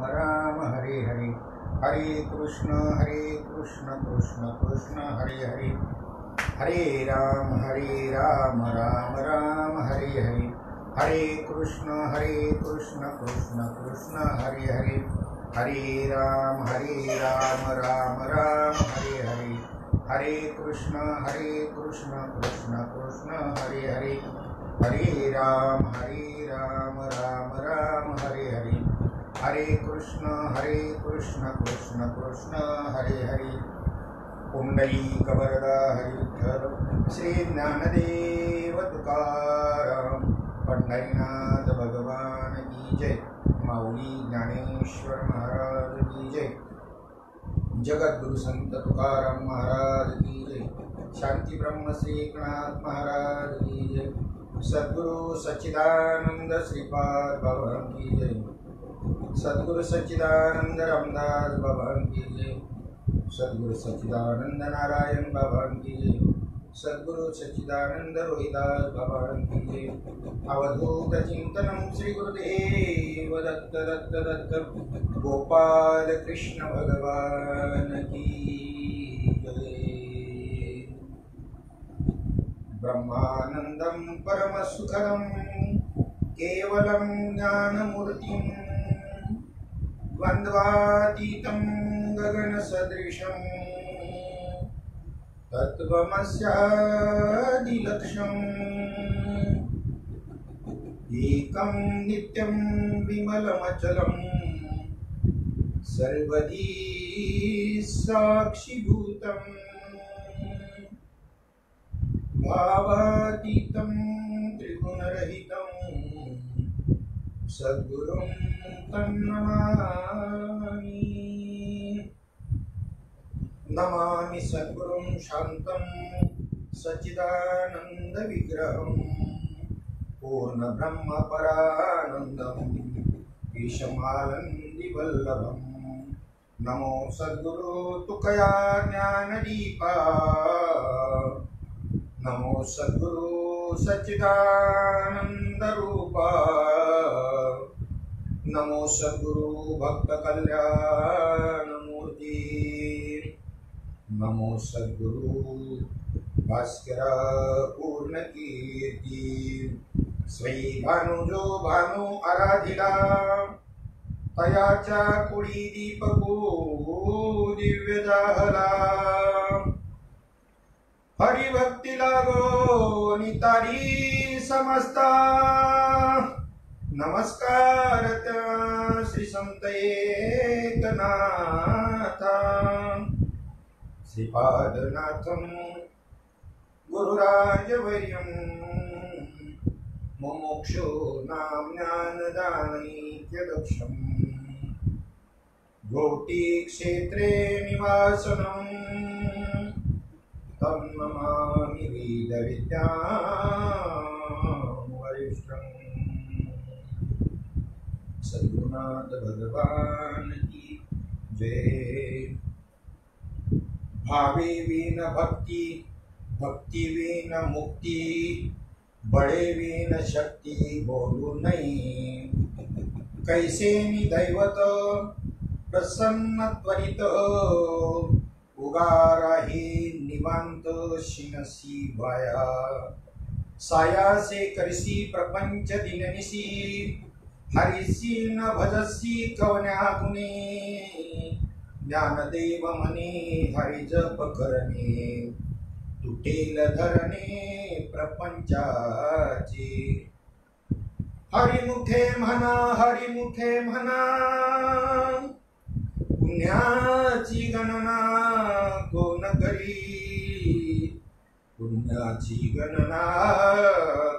राम हरे हरे, हरे कृष्ण कृष्ण कृष्ण हरे हरे, हरे राम राम राम हरे हरे, हरे कृष्ण कृष्ण कृष्ण हरे हरे, हरे राम राम राम हरे हरे, हरे कृष्ण कृष्ण कृष्ण हरे हरे, हरे राम राम राम हरे हरे, हरे कृष्ण कृष्ण कृष्ण हरे हरे। पुंडलीकवरदा हरिविठ्ठल श्री ज्ञानदेव तुकाराम, पंढरीनाथ भगवान की जय, माऊली ज्ञानेश्वर महाराज की जय, जगद्गुरु संत तुकाराम महाराज की जय, शांति ब्रह्म श्री एकनाथ महाराज की जय, सद्गुरु सच्चिदानंद श्रीपाद भगवान की जय, सद्गुरु सच्चिदानंद रामदास भगवान की जय, सद्गुरु सच्चिदानंद नारायण भगवान की जय, सद्गुरु सच्चिदानंद रोहिदास भगवान की जय। अवधूत चिंतनम श्री गुरुदेव दत्त दत्त दत्त गोपाल कृष्ण भगवान की जय। ब्रह्मानंदम परम सुखदम केवलम ज्ञानमूर्तिम द्वन्द्वातीतं गगनसदृशं तत्त्वमस्यादिलक्ष्यम् एकं नित्यं विमलमचलं सर्वधी साक्षिभूतं भावातीतं त्रिगुणरहितं सद्गुरुं तन्नमामि। नमामि सद्गुरुं शान्तं सच्चिदानन्दविग्रहं पूर्णब्रह्मपरानन्दं ईशमानन्दिवल्लभं। नमो सद्गुरु तुकया ज्ञानदीपा, नमो सद्गुरु सच्चिदानन्दरूपा, नमो सद्गुरु भक्त कल्याण मूर्ति, नमो सद्गुरु भास्कर पूर्ण कीर्ति। स्वै भानुजो भानु आराधिला, तयाच्या कुळी दीपको दिव्य जाहला, हरिभक्ती लागो नितारी समस्ता। नमस्कार श्री संत एकनाथ, श्रीपादनाथं गुरुराजवर्यं, मुमुक्षो नाम ज्ञानदानैक्यदक्षं, गोटीक्षेत्रे निवासनं तं नमामि वेदविद्यां वरिष्ठम्। सद्गुरुनाथ भगवान की जय। भावे वीन भक्ति, भक्ति वीन मुक्ति, बड़े वीन शक्ति बोलू नहीं। कैसे निदैवत प्रसन्न त्वरित, उगारा ही निवांत शिनसी भाया। साया से करसी प्रपंच दिननिसी, हरिसी न भजसी कवन्या गुणे। ज्ञानदेव मने हरि जप करणे, तुटेल धरणे प्रपंचाचे। हरिमुखे म्हणा हरिमुखे म्हणा, पुण्याची गणना कोण करी, पुण्याची गणना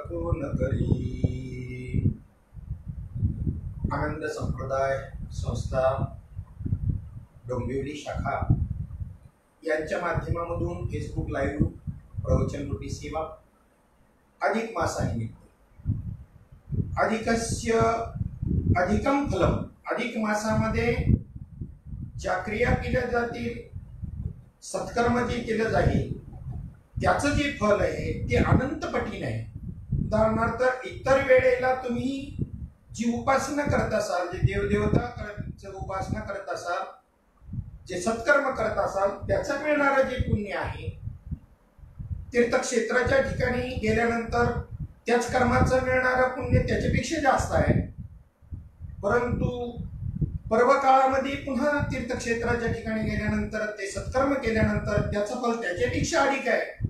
कोण करी। आनंद संप्रदाय संस्था डोंबिवली शाखा यांच्या माध्यमामधून फेसबुक लाईव्ह प्रवचन रूपी सेवा अधिक मासानिमित्त, अधिकस्य अधिकम फलम, अधिक मासामध्ये ज्या क्रिया केल्या जातील, सत्कर्म जे केलं जाईल त्याचं जे फल आहे ते अनंत पटीने आहे। उदाहरणार्थ इतर वेळेला तुम्ही जी उपासना करत असाल, जे देवदेवता तुमचं उपासना करत असाल, जे सत्कर्म करत असाल, त्याचं मिळणारं जे पुण्य आहे, तीर्थक्षेत्राच्या ठिकाणी गेल्यानंतर त्याच कर्माचं मिळणारं पुण्य त्याच्यापेक्षा जास्त आहे. परंतु पर्व काळामध्ये पुन्हा तीर्थक्षेत्राच्या ठिकाणी गेल्यानंतर ते सत्कर्म केल्यानंतर त्याचं फल त्याच्यापेक्षा अधिक आहे.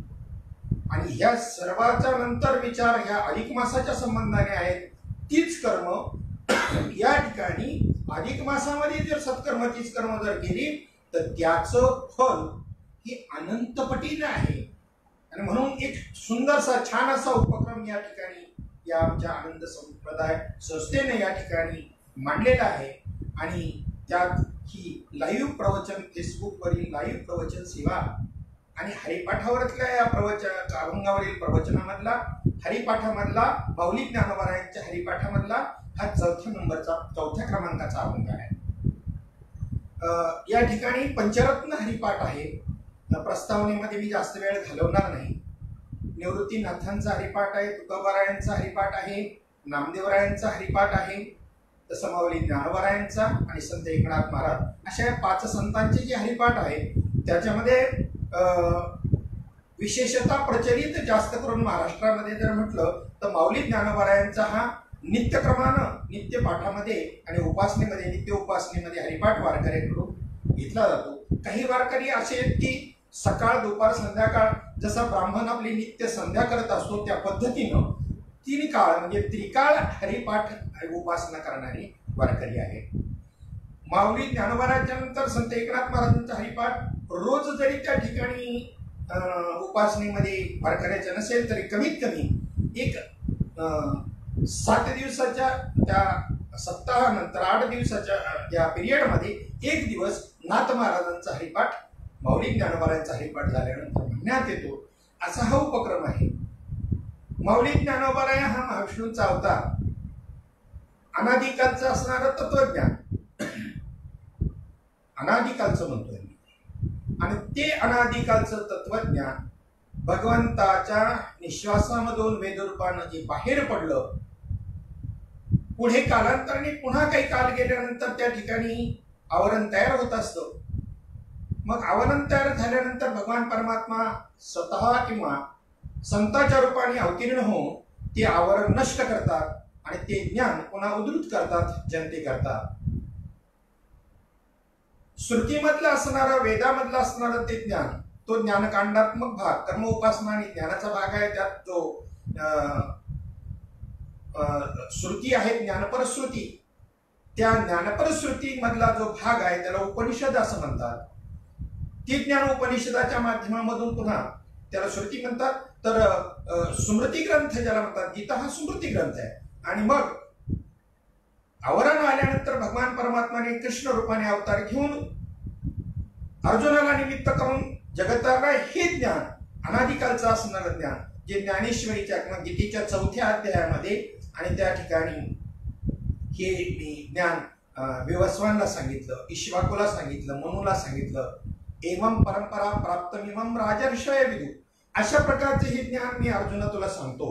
आणि ह्या सर्वाचा नंतर विचार ह्या अधिक मासाच्या संबंधाने आहेत. तीच कर्म या ठिकाणी अधिक मासामध्ये जर सत्कर्माचीच कर्म जर केली तर त्याचं फल हे अनंत पटीने आहे. आणि म्हणून एक सुंदरसा छान असा उपक्रम या ठिकाणी या आमच्या आनंद संप्रदाय संस्थेने या ठिकाणी मांडलेला आहे. आणि त्यात ही लाईव्ह प्रवचन, फेसबुकवरील लाईव्ह प्रवचन सेवा आणि हरिपाठावरतल्या या प्रवचन अभंगावरील प्रवचनामधला, हरिपाठामधला, माऊली ज्ञानोबारायांच्या हरिपाठामधला हा चौथ्या क्रमांकाचा अभंग आहे. या ठिकाणी पंचरत्न हरिपाठ आहे. प्रस्तावनेमध्ये मी जास्त वेळ घालवणार नाही. निवृत्तीनाथांचा हरिपाठ आहे, तुकोबारायांचा हरिपाठ आहे, नामदेवरायांचा हरिपाठ आहे, तसं माऊली ज्ञानोबारायांचा आणि संत एकनाथ महाराज अशा 5 संतांचे जे हरिपाठ आहे त्याच्यामध्ये विशेषतः प्रचलित जास्त करून महाराष्ट्रामध्ये जर म्हटलं तर माऊली ज्ञानोबारायांचा हा नित्यक्रमानं नित्य पाठामध्ये आणि उपासनेमध्ये, नित्य उपासनेमध्ये हरिपाठ वारकऱ्यांकडून घेतला जातो. काही वारकरी असे आहेत की सकाळ, दुपार, संध्याकाळ जसा ब्राह्मण आपली नित्य संध्या करत असतो त्या पद्धतीनं 3 काळ म्हणजे त्रिकाळ हरिपाठ उपासना करणारी वारकरी आहे. माऊली ज्ञानोबाराच्या नंतर संत एकनाथ महाराजांचा हरिपाठ रोज जरी त्या ठिकाणी उपासनेमध्ये वारकऱ्याचं नसेल तरी कमीत कमी एक 7 दिवसाच्या त्या सप्ताहानंतर 8 दिवसाच्या या पिरियडमध्ये 1 दिवस नाथ महाराजांचा हरिपाठ, माऊली ज्ञानोबारायांचा हरिपाठ झाल्यानंतर म्हणण्यात येतो. असा हा उपक्रम आहे. माऊली ज्ञानोबाराय हा महाविष्णूंचा अवतार, अनादिकालचं असणारं तत्वज्ञान, अनादिकालचं म्हणतोय मी, आणि ते अनादिकालचं तत्वज्ञान भगवंताच्या निश्वासामधून वेदरूपानं जे बाहेर पडलं, पुढे कालांतराने पुन्हा काही काल गेल्यानंतर त्या ठिकाणी आवरण तयार होत असतं. मग आवरण तयार झाल्यानंतर भगवान परमात्मा स्वतः किंवा संतांच्या रूपाने अवतीर्ण होऊन ते आवरण नष्ट करतात आणि ते ज्ञान पुन्हा उद्धृत करतात, जनते करतात. श्रुतीमधलं असणारं, वेदामधलं असणारं ते ज्ञान, तो ज्ञानकांडात्मक भाग, कर्म उपासना आणि ज्ञानाचा भाग आहे. त्यात जो श्रुती आहे, ज्ञानपर श्रुती, त्या ज्ञानपर श्रुती मधला जो भाग आहे त्याला उपनिषद असं म्हणतात. ती ज्ञान उपनिषदाच्या माध्यमामधून पुन्हा त्याला श्रुती म्हणतात. तर स्मृती ग्रंथ ज्याला म्हणतात, गीता हा स्मृती ग्रंथ आहे. आणि मग आवरण आल्यानंतर भगवान परमात्माने कृष्ण रूपाने अवतार घेऊन अर्जुनाला निमित्त करून जगताला हे ज्ञान, अनादिकालचं असणारं ज्ञान, जे ज्ञानेश्वरीच्या किंवा गीतेच्या 4थ्या अध्यायामध्ये आणि त्या ठिकाणी हे ज्ञान विवस्वानला सांगितलं, इक्ष्वाकुला सांगितलं, मनुला सांगितलं. एवं परंपरा प्राप्तमिमं राजर्षय विदु, अशा प्रकारचे हे ज्ञान मी अर्जुना तुला सांगतो.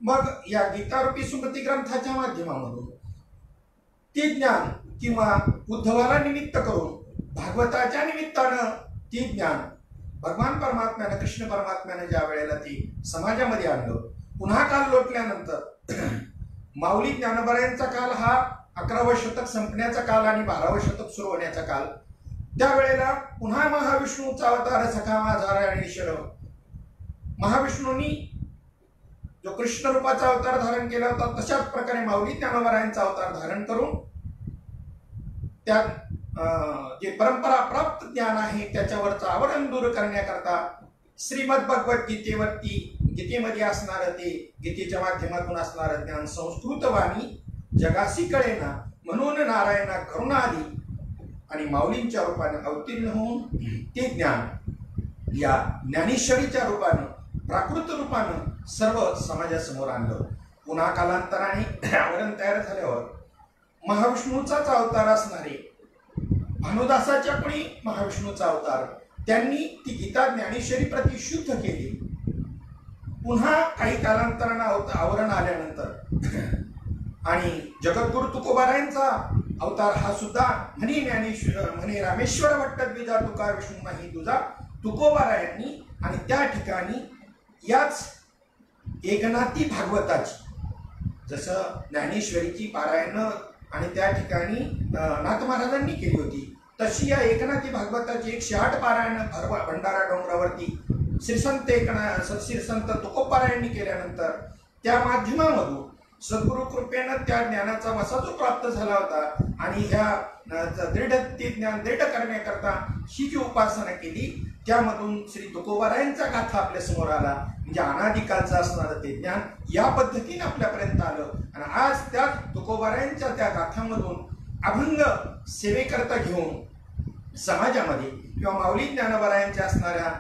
मग या गीतारूपी स्मृती ग्रंथाच्या माध्यमामधून ते ज्ञान किंवा उद्धवाला निमित्त करून भागवताच्या निमित्तानं ते ज्ञान भगवान परमात्म्यानं, कृष्ण परमात्म्यानं ज्या वेळेला ते समाजामध्ये आणलं, पुन्हा काल लोटल्यानंतर माऊली ज्ञानोबारायांचा काल हा 11वं शतक संपण्याचा काल आणि 12वं शतक सुरू होण्याचा काल. त्यावेळेला पुन्हा महाविष्णूचा अवतार सखा माझा राणेश्वर, महाविष्णूंनी जो कृष्ण रूपाचा अवतार धारण केला होता तशाच प्रकारे माऊली ज्ञानोबारायांचा अवतार धारण करून त्यात जे परंपरा प्राप्त ज्ञान आहे त्याच्यावरचं आवरण दूर करण्याकरता श्रीमद भगवद्गीतेवरती, गीतेमध्ये असणारं ते गीतेच्या माध्यमातून असणारं ज्ञान संस्कृत वाणी जगासी कळेना म्हणून नारायणा करुणा आली आणि माऊलींच्या रूपाने अवतीर्ण होऊन ते ज्ञान या ज्ञानेश्वरीच्या रूपानं, प्राकृत रूपानं सर्व समाजासमोर आणलं. पुन्हा कालांतराने आवरण तयार झाल्यावर महाविष्णूचाच अवतार असणारे भानुदासाच्या कोणी महाविष्णूचा अवतार, त्यांनी ती गीता ज्ञानेश्वरी प्रति शुद्ध केली. पुन्हा काही कालांतरानं आवरण आल्यानंतर आणि जगद्गुरु तुकोबारायांचा अवतार हा सुद्धा म्हणे ज्ञानेश्वर म्हणे रामेश्वर भट्ट द्विजा तुका विष्णू नाही तुझा तुकोबारायांनी, आणि त्या ठिकाणी याच एकनाथी भागवताची जसं ज्ञानेश्वरीची पारायण आणि त्या ठिकाणी नाथ महाराजांनी केली होती, तशी या एकनाथी भागवताची 108 पारायण भंडारा डोंगरावरती श्रीसंत तुकोबारायांनी केल्यानंतर त्या माध्यमामधून सद्गुरु कृपेनं त्या ज्ञानाचा वसा जो प्राप्त झाला होता, आणि ह्या ते ज्ञान दृढ करण्याकरता ही जी उपासना केली, त्यामधून श्री तुकोबारायांचा गाथा आपल्या समोर आला. म्हणजे अनादिकालचं असणारं ते ज्ञान या पद्धतीने आपल्यापर्यंत आलं. आणि आज त्या तुकोबारायांच्या त्या गाथांमधून अभंग सेवेकरता घेऊन समाजामध्ये किंवा माऊली ज्ञानोबारायांच्या असणाऱ्या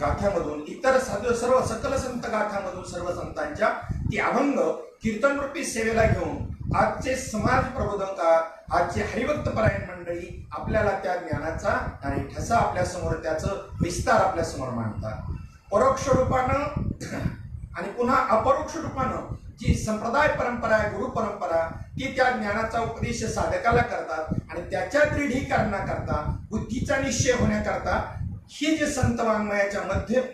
गाथामधून इतर सर्व सकल संत गाथामधून सर्व संतांच्या ती अभंग कीर्तनरूपी सेवेला घेऊन आजचे समाज प्रबोधनकार, आजचे हरिभक्त परायण मंडळी आपल्याला त्या ज्ञानाचा आणि ठसा आपल्या समोर, त्याचं विस्तार आपल्या समोर मांडतात. परोक्ष रूपानं आणि पुन्हा अपरोक्ष रूपानं जी संप्रदाय परंपरा आहे, गुरु परंपरा, ती त्या ज्ञानाचा उपदेश साधकाला करतात आणि त्याच्या दृढीकरणाकरता, बुद्धीचा निश्चय होण्याकरता हे जे संत वाङ्मयाच्या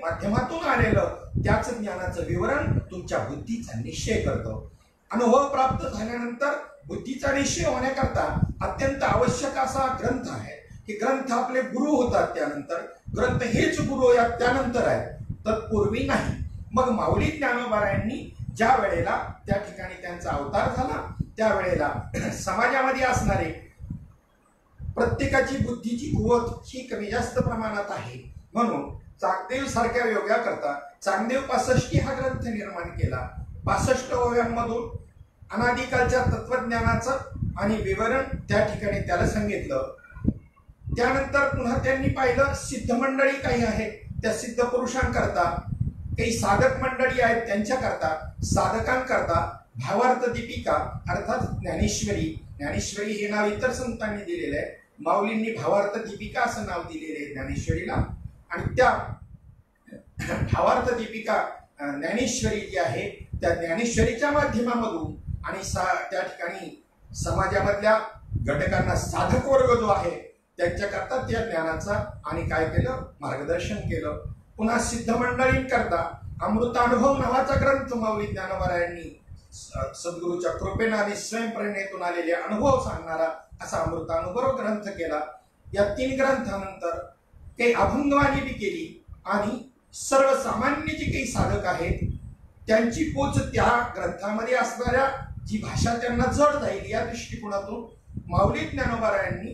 माध्यमातून आलेलं त्याच ज्ञानाचं विवरण तुमच्या बुद्धीचा निश्चय करतो. अनुभव प्राप्त झाल्यानंतर बुद्धीचा निश्चय होण्याकरता अत्यंत आवश्यक असा ग्रंथ आहे. हे ग्रंथ आपले गुरु होतात, त्यानंतर ग्रंथ हेच गुरु या त्यानंतर आहे, तत्पूर्वी नाही. मग माऊली ज्ञानोबारायांनी ज्या वेळेला त्या ठिकाणी त्यांचा अवतार झाला, त्यावेळेला समाजामध्ये असणारे प्रत्येकाची बुद्धीची कुवत ही कमी जास्त प्रमाणात आहे, म्हणून चांगदेव सारख्या योगा करता चांगदेव 65 हा ग्रंथ निर्माण केला. 65 ओव्यांमधून अनादिकालच्या तत्वज्ञानाचं आणि विवरण त्या ठिकाणी त्याला सांगितलं. त्यानंतर पुन्हा त्यांनी पाहिलं सिद्ध मंडळी काही आहेत, त्या सिद्ध पुरुषांकरता, काही साधक मंडळी आहेत त्यांच्याकरता, साधकांकरता भावार्थ दीपिका अर्थात ज्ञानेश्वरी हे नाव इतर संतांनी दिलेलं आहे. माऊलींनी भावार्थ दीपिका असं नाव दिलेलं आहे ज्ञानेश्वरीला. आणि त्या भावार्थ दीपिका ज्ञानेश्वरी जी आहे त्या ज्ञानेश्वरीच्या माध्यमामधून आणि त्या ठिकाणी समाजामधल्या घटकांना साधक वर्ग जो आहे त्यांच्याकरता त्या ज्ञानाचा आणि काय केलं, मार्गदर्शन केलं. पुन्हा सिद्ध मंडळींकरता अमृतानुभव नावाचा ग्रंथ माऊली ज्ञानोबारायांनी सद्गुरूच्या कृपेने आणि स्वयंप्रेरणेतून आलेले अनुभव सांगणारा असा अमृतानुभव ग्रंथ केला. या 3 ग्रंथानंतर काही अभंगवाणी बी केली आणि सर्वसामान्य जे काही साधक आहेत त्यांची पोच त्या ग्रंथामध्ये असणाऱ्या जी भाषा त्यांना जड जाईल या दृष्टिकोनातून माऊली ज्ञानोबारायांनी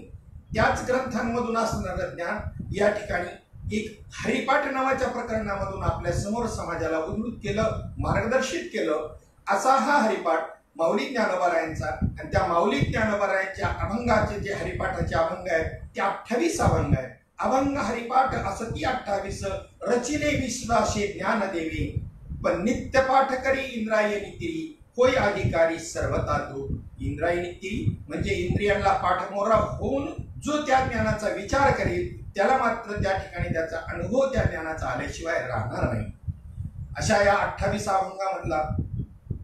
त्याच ग्रंथांमधून असणारं ज्ञान या ठिकाणी एक हरिपाठ नावाच्या प्रकरणामधून आपल्या समोर समाजाला उद्धृत केलं, मार्गदर्शित केलं. असा हा हरिपाठ माऊली ज्ञानोबारायांचा. आणि त्या माऊली ज्ञानोबारायांच्या अभंगाचे जे हरिपाठाचे अभंग आहेत ते 28 अभंग आहेत. अभंग हरिपाठ असती 28 रचिले विश्वासे ज्ञान देवे, पण नित्य पाठ करी इंद्रायणी तिरी, होय अधिकारी सर्वता तो. इंद्रायणी तिरी म्हणजे इंद्रियांना पाठमोरा होऊन जो त्या ज्ञानाचा विचार करेल त्याला मात्र त्या ठिकाणी त्याचा अनुभव त्या ज्ञानाचा आल्याशिवाय राहणार नाही. अशा या 28 अभंगामधला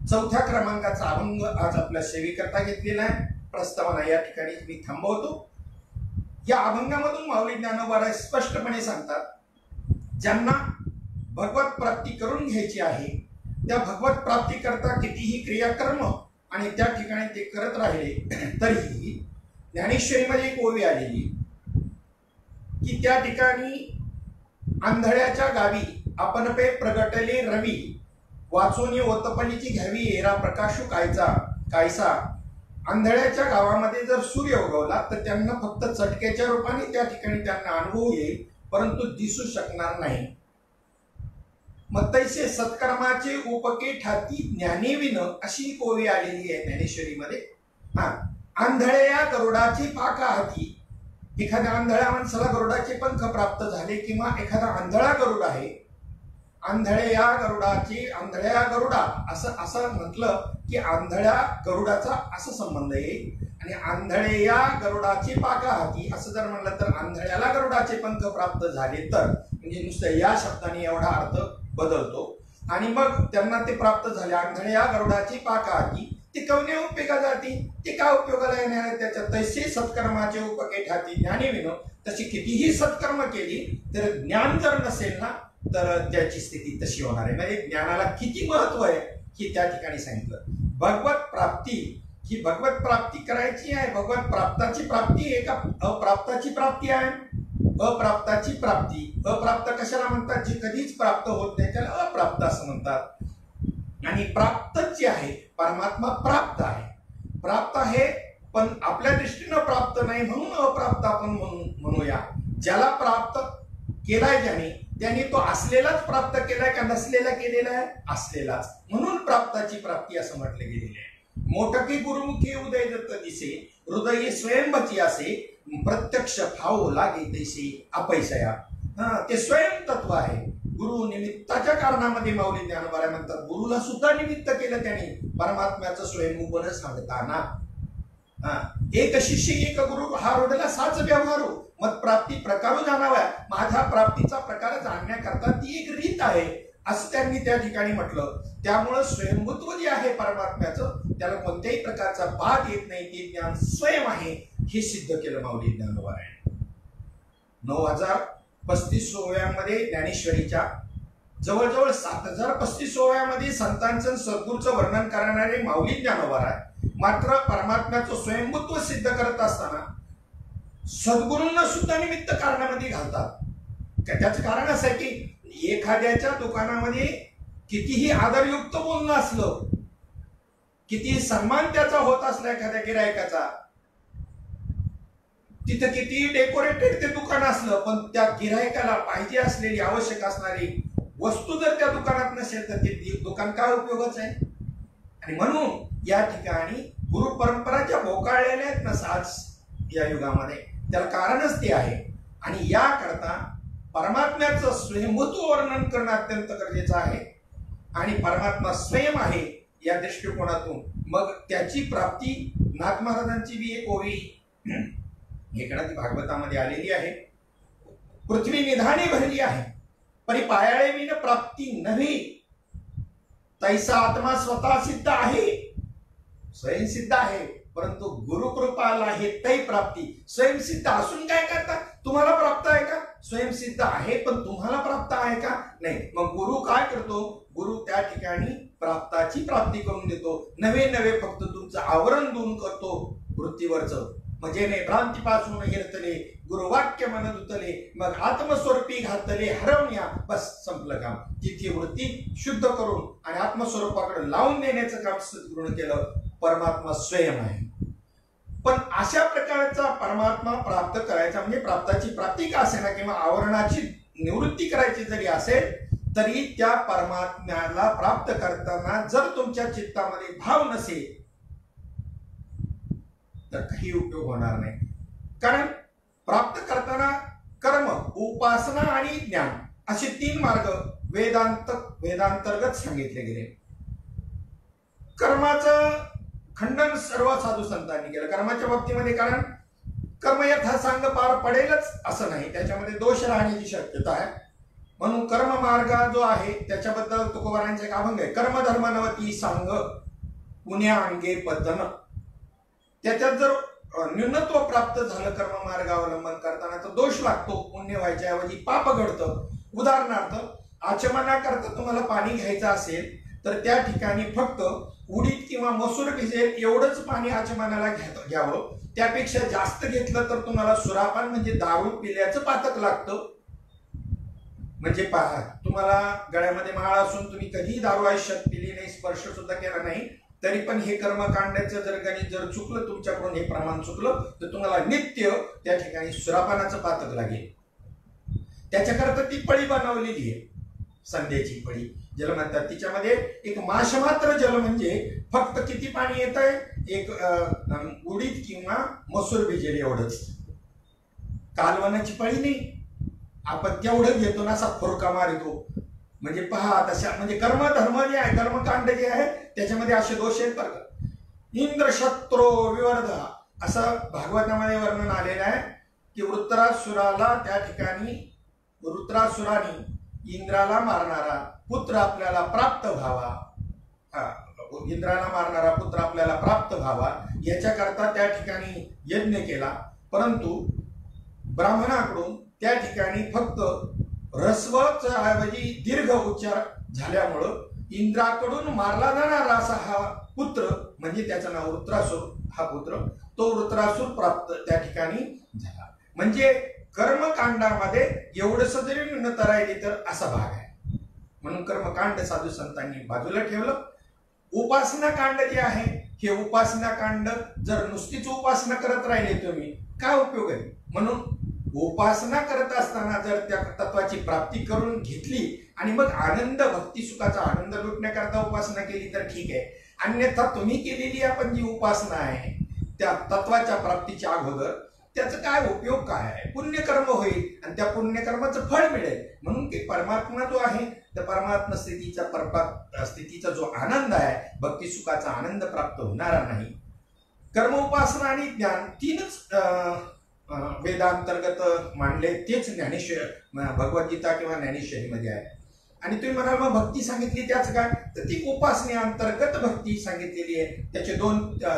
4थ्या क्रमांकाचा अभंग आज आपल्या सेवेकरता घेतलेला आहे. प्रस्तावना या ठिकाणी मी थांबवतो. या अभंगामधून माऊली ज्ञानोबा स्पष्टपणे सांगतात, ज्यांना भगवत प्राप्ती करून घ्यायची आहे त्या भगवत प्राप्ती करता कितीही क्रियाकर्म आणि त्या ठिकाणी ते करत राहिले तरीही ज्ञानेश्वरीमध्ये एक ओवी आलेली की त्या ठिकाणी आंधळ्याच्या गावी आपण पे प्रगटले रवी, वाचोनी ओतपलीची घ्यावी एरा प्रकाशू कायसा. आंधळ्याच्या गावामध्ये जर सूर्य उगवला तर त्यांना फक्त चटक्याच्या रूपाने त्या ठिकाणी त्यांना अनुभव येईल, परंतु दिसू शकणार नाही. मग तैसे सत्कर्माचे उपके ठाती ज्ञानेविन अशी एक ओवी आलेली आहे ज्ञानेश्वरीमध्ये. आंधळे या गरुडाची पाका हाती. एखाद्या आंधळ्या माणसाला गरुडाचे पंख प्राप्त झाले किंवा एखादा आंधळा गरुड आहे, आंधळ्या गरुडा असं म्हटलं की आंधळ्या गरुडाचा असा संबंध येईल. आणि आंधळे या गरुडाची पाका हाती असं जर म्हणलं तर आंधळ्याला गरुडाचे पंख प्राप्त झाले तर, म्हणजे नुसतं या शब्दाने एवढा अर्थ बदलतो. आणि मग त्यांना ते प्राप्त झाले, आंधळे या गरुडाची पाका हाती कवने उपयोगा जाती, ते का उपयोगाला येणार आहे त्याच्यात. तसे सत्कर्माचे उपके ठाती ज्ञानी विनो. तशी कितीही सत्कर्म केली तर ज्ञान जर नसेल ना तर त्याची स्थिती तशी होणार आहे. म्हणजे ज्ञानाला किती महत्व आहे हे त्या ठिकाणी सांगितलं. भगवत प्राप्ती ही भगवत प्राप्ती करायची आहे. भगवत प्राप्ताची प्राप्ती आहे का अप्राप्ताची प्राप्ती आहे? अप्राप्ताची प्राप्ती. अप्राप्त कशाला म्हणतात? जी कधीच प्राप्त होत नाही त्याला अप्राप्त असं म्हणतात. आणि प्राप्त जे आहे परमात्मा प्राप्त आहे. प्राप्त आहे पण आपल्या दृष्टीनं प्राप्त नाही म्हणून अप्राप्त आपण म्हणूया. ज्याला प्राप्त केलाय त्याने तो असलेलाच प्राप्त केलाय का नसलेला केलेला आहे? असलेलाच. म्हणून प्राप्ताची प्राप्ती असं म्हटलं गेलेलं आहे. मोठकी गुरुमुखी उदय दत्त दिसे, हृदय स्वयंभची असे, प्रत्यक्ष भाव लागे तैसे अपैसया. ते स्वयं तत्व आहे. गुरु निमित्ताच्या कारणामध्ये माऊली ज्ञानोबा म्हणतात गुरुला सुद्धा निमित्त केलं त्यांनी परमात्म्याचं स्वयंभूपण सांगताना. एक शिष्य एक गुरु हा रोडला साच व्यवहारू मत प्राप्ती प्रकारू जाणावा. माझ्या प्राप्तीचा प्रकार जाणण्याकरता ती एक रीत आहे असं त्यांनी त्या ठिकाणी म्हटलं. त्यामुळं स्वयंभूत्व जे आहे परमात्म्याचं त्याला कोणत्याही प्रकारचा बाध येत नाही. ते ज्ञान स्वयं आहे हे सिद्ध केलं माऊली ज्ञानोबा. 9035 ओव्यांमध्ये ज्ञानेश्वरीच्या जवळजवळ 7035 ओव्यामध्ये संतांचं सद्गुरूचं वर्णन करणारे माऊली ज्ञानोबा मात्र परमात्म्याचं स्वयंभूत्व सिद्ध करत असताना सद्गुरूंना सुद्धा निमित्त कारणामध्ये घालतात. त्याचं कारण असं आहे की एखाद्याच्या दुकानामध्ये कितीही आदरयुक्त बोलणं असलं, किती सन्मान त्याचा होत असला एखाद्या गिरायकाचा, तिथं किती डेकोरेटेड ते दुकान असलं पण त्या गिरायकाला पाहिजे असलेली आवश्यक असणारी वस्तू जर त्या दुकानात नसेल तर ते दुकान काय उपयोगाचं आहे? आणि म्हणून या ठिकाणी गुरु परंपराच्या भोकाळलेल्या आहेत ना आज या युगामध्ये, त्याला कारणच ते आहे. आणि याकरता परमात्म्याचं स्वयंभूत्व वर्णन करणं अत्यंत गरजेचं आहे. आणि परमात्मा स्वयं आहे या दृष्टिकोनातून मग त्याची प्राप्ती नाथ महाराजांची बी एक ओवी एकादी भागवतामध्ये आलेली आहे. पृथ्वी निधाने भरली आहे परी पायाळे विन प्राप्ती नव्हे, तैसा आत्मा स्वतः सिद्ध आहे. स्वयंसिद्ध आहे परंतु गुरुकृपाला हे तै प्राप्ती. स्वयंसिद्ध असून काय करता? तुम्हाला प्राप्त आहे का? स्वयंसिद्ध आहे पण तुम्हाला प्राप्त आहे का? नाही. मग गुरु काय करतो? गुरु त्या ठिकाणी प्राप्ताची प्राप्ती करून देतो. नवे नवे फक्त तुमचं आवरण दूर करतो वृत्तीवरचं. म्हणजे ने भ्रांतीपासून हिरतले गुरुवाक्य मन धुतले मग आत्मस्वरूपी घातले हरवण्या. बस संपलं काम. तिथे वृत्ती शुद्ध करून आणि आत्मस्वरूपाकडे लावून देण्याचं काम सद्गुरूने केलं. परमात्मा स्वयं आहे. पण अशा प्रकारचा परमात्मा प्राप्त करायचा म्हणजे प्राप्ताची प्राप्ती का असेना किंवा आवरणाची निवृत्ती करायची जरी असेल तरी त्या परमात्म्याला प्राप्त करताना जर तुमच्या चित्तामध्ये भाव नसेल तर काही उपयोग होणार नाही. कारण प्राप्त करताना कर्म, उपासना आणि ज्ञान असे 3 मार्ग वेदांतर्गत सांगितले गेले. कर्माचं खंडन सर्व साधू संतांनी केलं कर्माच्या बाबतीमध्ये. कारण कर्म यथासांग पार पडेलच असं नाही, त्याच्यामध्ये दोष राहण्याची शक्यता आहे. म्हणून कर्म मार्ग जो आहे त्याच्याबद्दल तुकोबारांचे एक अभंग आहे. कर्मधर्म नवती सांग पुण्या अंगे पतन. त्याच्यात जर न्यूनत्व प्राप्त झालं कर्म मार्ग अवलंबन करताना तर दोष लागतो. पुण्य व्हायच्या ऐवजी पाप घडतं. उदाहरणार्थ आचमनाकरता तुम्हाला पाणी घ्यायचं असेल तर त्या ठिकाणी फक्त उडीद किंवा मसूर भिजेल एवढंच पाणी आचमनाला घ्यावं. त्यापेक्षा जास्त घेतलं तर तुम्हाला सुरापान म्हणजे दारू पिल्याचं पातक लागतं. म्हणजे पहा, तुम्हाला गळ्यामध्ये माळ असून तुम्ही कधी दारू आयुष्यात पिली नाही, स्पर्श सुद्धा केला नाही, तरी पण हे कर्मकांडाचं जर गणित जर चुकलं तुमच्याकडून, हे प्रमाण चुकलं तर तुम्हाला नित्य त्या ठिकाणी सुरापानाचं पातक लागेल. त्याच्याकरता ती पळी बनवलेली आहे, संध्याची पळी ज्याला म्हणतात. तिच्यामध्ये एक माश मात्र जल म्हणजे फक्त किती पाणी येत आहे? एक उडीद किंवा मसूर भिजेल एवढंच. कालवनाची पळी नाही. आपण तेवढं घेतो ना, असा फुरका मारतो. म्हणजे पहा तशा म्हणजे कर्मधर्म जे आहे, कर्मकांड जे आहे त्याच्यामध्ये असे दोष आहेत बरं. इंद्र शत्रो विवर्धा असं भागवतामध्ये वर्णन आलेलं आहे की वृत्रासुराला त्या ठिकाणी वृत्रासुराने इंद्राला मारणारा पुत्र आपल्याला प्राप्त व्हावा. इंद्राला मारणारा पुत्र आपल्याला प्राप्त व्हावा याच्याकरता त्या ठिकाणी यज्ञ केला, परंतु ब्राह्मणाकडून त्या ठिकाणी फक्त ऱ्हस्वच्या ऐवजी दीर्घ उच्चार झाल्यामुळं इंद्राकडून मारला जाणारा असा हा पुत्र म्हणजे त्याचं नाव वृत्रासुर, हा पुत्र तो वृत्रासुर प्राप्त त्या ठिकाणी झाला. म्हणजे कर्मकांडामध्ये एवढंच जरी न्यूनता राहिली तर असा भाग आहे. म्हणून कर्मकांड साधू संतांनी बाजूला ठेवलं. उपासना कांड जे आहे हे उपासना कांड जर नुसतीच उपासना करत राहिले तुम्ही काय उपयोग आहे. म्हणून उपासना करत असताना जर त्या तत्वाची प्राप्ती करून घेतली आणि मग आनंद भक्ती सुखाचा आनंद लुटण्याकरता उपासना केली तर ठीक आहे. अन्यथा तुम्ही केलेली आपण जी उपासना आहे त्या तत्वाच्या प्राप्तीच्या अगोदर त्याचा काय उपयोग काय आहे. पुण्यकर्म होईल आणि त्या पुण्यकर्माचं फळ मिळेल. म्हणून की परमात्मा जो आहे त्या परमात्मा स्थितीचा जो आनंद आहे भक्ती सुखाचा आनंद प्राप्त होणारा नाही. कर्म उपासना आणि ज्ञान तीनच वेदांतर्गत मांडले, तेच ज्ञानेश्वर भगवद्गीता किंवा ज्ञानेश्वरीमध्ये आहे. आणि तुम्ही म्हणाल मग भक्ती सांगितली त्याच काय, तर ती उपासनेअंतर्गत भक्ती सांगितलेली आहे. त्याचे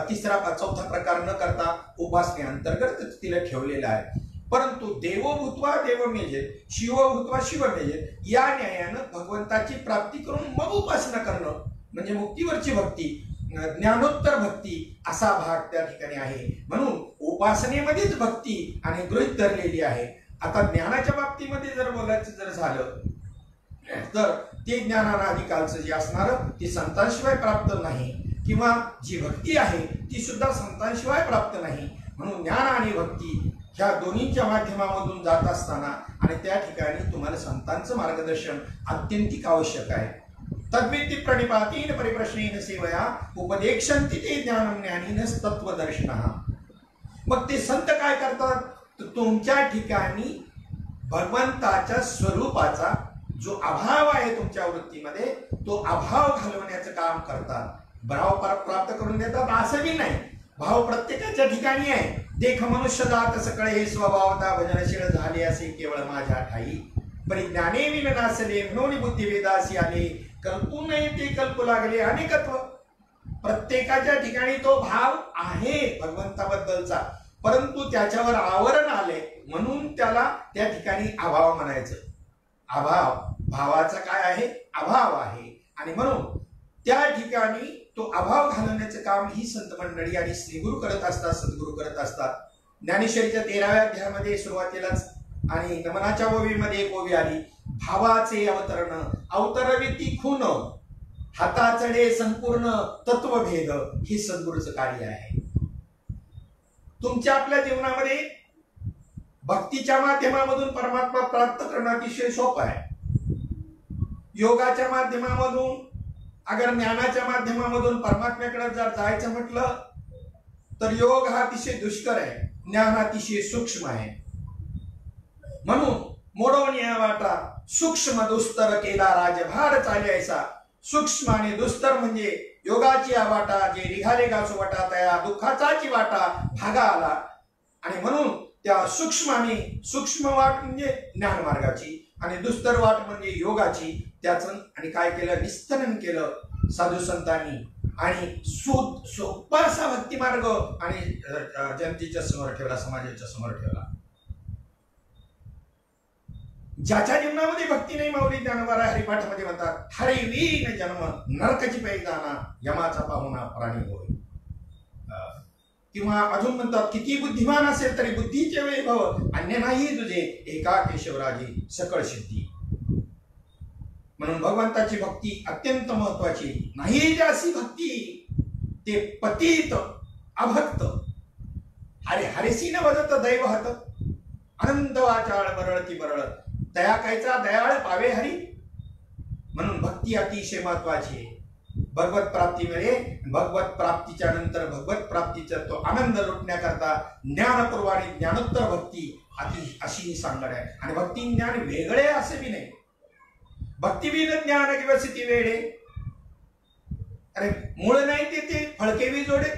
तिसरा चौथा प्रकार न करता उपासनेअंतर्गत तिला ठेवलेला आहे. परंतु देवो भूत्वा देवमेजेत शिव भूत्वा शिवमेजेत या न्यायानं भगवंताची प्राप्ती करून मग उपासना करणं म्हणजे मुक्तीवरची भक्ती, ज्ञानोत्तर भक्ती असा भाग त्या ठिकाणी आहे. म्हणून उपासनेमध्येच भक्ती आणि गृहीत धरलेली आहे. आता ज्ञानाच्या बाबतीमध्ये जर बोलायचं जर झालं तर ते ज्ञानाधिकालचं जे असणारं ते संतांशिवाय प्राप्त नाही, किंवा जी भक्ती आहे ती सुद्धा संतांशिवाय प्राप्त नाही. म्हणून ज्ञान आणि भक्ती ह्या दोन्हीच्या माध्यमामधून जात असताना आणि त्या ठिकाणी तुम्हाला संतांचं मार्गदर्शन अत्यंतिक आवश्यक आहे. तद्विती प्रणिपातीन परिप्रश्नेन सेवया उपदेक्षन्ति ते ज्ञानम ज्ञानीनस् तत्वदर्शिनः. मग ते संत काय करतात, तर तुमच्या ठिकाणी भगवंताच्या स्वरूपाचा जो अभाव आहे तुमच्या वृत्तीमध्ये तो अभाव घालवण्याचं काम करतात. भाव प्राप्त करून देतात असं बी नाही. भाव प्रत्येकाच्या ठिकाणी आहे. देख मनुष्य जात सकळे हे स्वभावता भजनशील झाले असे केवळ माझ्या ठाई, परिज्ञाने विन नासले म्हणून बुद्धी वेदासी आले, कल्पू नये ते कल्पू लागले अनेकत्व. प्रत्येकाच्या ठिकाणी तो भाव आहे भगवंताबद्दलचा, परंतु त्याच्यावर आवरण आले म्हणून त्याला त्या ठिकाणी अभाव म्हणायचं. अभाव भावाचा काय आहे, अभाव आहे. आणि म्हणून त्या ठिकाणी तो अभाव घालवण्याचं काम ही संत मंडळी आणि श्रीगुरु करत असतात, सद्गुरु करत असतात. ज्ञानेश्वरीच्या 13व्या अध्यायामध्ये सुरुवातीलाच आणि नमनाच्या ओवीमध्ये एक ओवी आली, भावाचे अवतरण अवतरविती खून हाताचडे संपूर्ण तत्वभेद, हे सद्गुरूचं कार्य आहे. तुमच्या आपल्या जीवनामध्ये भक्तीच्या माध्यमामधून परमात्मा प्राप्त करणं अतिशय सोपं आहे. योगाच्या माध्यमामधून अगर ज्ञानाच्या माध्यमामधून परमात्म्याकडे जर जायचं म्हटलं तर योग हा अतिशय दुष्कर आहे, ज्ञान अतिशय सूक्ष्म आहे. म्हणून मोडवून या वाटा सूक्ष्म दुस्तर केला राजभार चालायचा. सूक्ष्म आणि दुस्तर म्हणजे योगाची वाटा जे निघाले गाचो वाटा त्या दुःखाचाची वाटा भागा आला. आणि म्हणून त्या सूक्ष्म वाट म्हणजे ज्ञान मार्गाची आणि दुस्तर वाट म्हणजे योगाची. त्याचं आणि काय केलं, निस्तरण केलं साधू संतांनी आणि सोपा असा भक्ती मार्ग आणि जनतेच्या समोर ठेवला, समाजाच्या समोर ठेवला. ज्याच्या जीवनामध्ये भक्ती नाही माऊली ज्ञानोबा हरिपाठामध्ये म्हणतात, हरिवीन जन्म नरकाची पैदाना यमाचा पाहुणा प्राणी होय. किंवा अजून म्हणतात, किती बुद्धिमान असेल तरी बुद्धीचे वैभव अन्य नाही तुझे, एका केशवराजी सकळ सिद्धी. म्हणून भगवंताची भक्ती अत्यंत महत्वाची. नाही जासी भक्ती ते पतित अभक्त हरे हरिसी न वदत दैवहत, आनंद वाचाळ बरळती बरळ दया कायचा दयाळ पावे हरी. म्हणून भक्ती अतिशय महत्वाची आहे. भगवत प्राप्तीमध्ये भगवत प्राप्तीच्या नंतर भगवत प्राप्तीचा तो आनंद लुटण्याकरता ज्ञानपूर्व आणि ज्ञानोत्तर भक्ती अशी सांगड आहे. आणि भक्ती ज्ञान वेगळे असे बी नाही. भक्तिविन ज्ञान किंवा स्थिती वेळे, अरे मूळ नाही ते फळकेवी जोडे.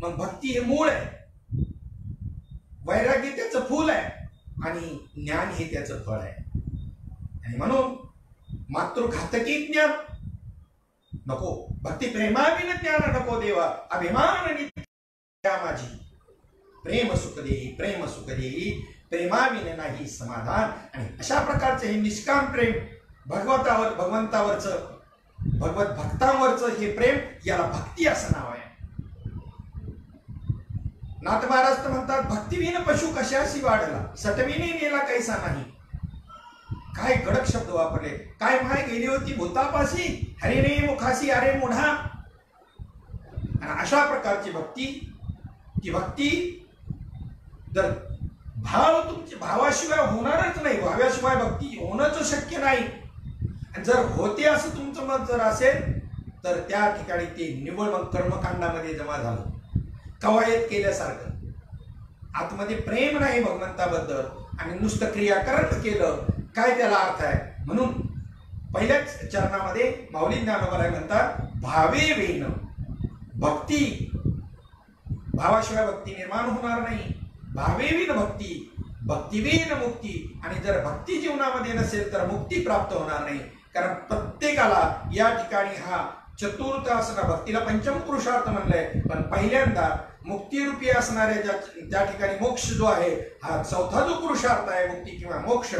मग भक्ती हे मूळ आहे, वैराग्य त्याचं फूल आहे आणि ज्ञान हे त्याचं फळ आहे. आणि म्हणून मातृघातकी ज्ञान नको. भक्ती प्रेमाविन ज्ञान नको देवा, अभिमान नित्या माझी. प्रेम सुख देई, प्रेम सुख देई, प्रेमाविन नाही समाधान. आणि अशा प्रकारचे हे निष्काम प्रेम भगवंतावरचं, भगवत भक्तांवरचं हे प्रेम, याला भक्ती असं नाव आहे. नाथ महाराज म्हणतात, भक्तिविन पशु कशाशी वाढला, सटविने नेला कैसा नाही. काय कडक शब्द वापरले. काय माय गेली होती भूतापाशी, हरिने मुखाशी अरे मुढा. आणि अशा प्रकारची भक्ती, ती भक्ती जर भाव तुमच्या भावाशिवाय होणारच नाही, भाव्याशिवाय भक्ती होणंच शक्य नाही. आणि जर होते असं तुमचं मत जर असेल तर त्या ठिकाणी ते निव्वळ मग कर्मकांडामध्ये जमा झालं, कवायत केल्यासारखं. आतमध्ये प्रेम नाही भगवंताबद्दल आणि नुसतं क्रियाकरण केलं, काय त्याला अर्थ आहे. म्हणून पहिल्याच चरणामध्ये माऊली ज्ञानोबा म्हणतात, भावे वेन भक्ती, भावाशिवाय भक्ती निर्माण होणार नाही. भावेविन भक्ती, भक्तिविन मुक्ती. आणि जर भक्ती जीवनामध्ये नसेल तर मुक्ती प्राप्त होणार नाही. कारण प्रत्येकाला या ठिकाणी हा चतुर्थ असणार, भक्तीला पंचम पुरुषार्थ म्हणलंय, पण पहिल्यांदा मुक्तिरूपी असणाऱ्या त्या ठिकाणी मोक्ष जो आहे, हा चौथा जो पुरुषार्थ आहे, मुक्ती किंवा मोक्ष,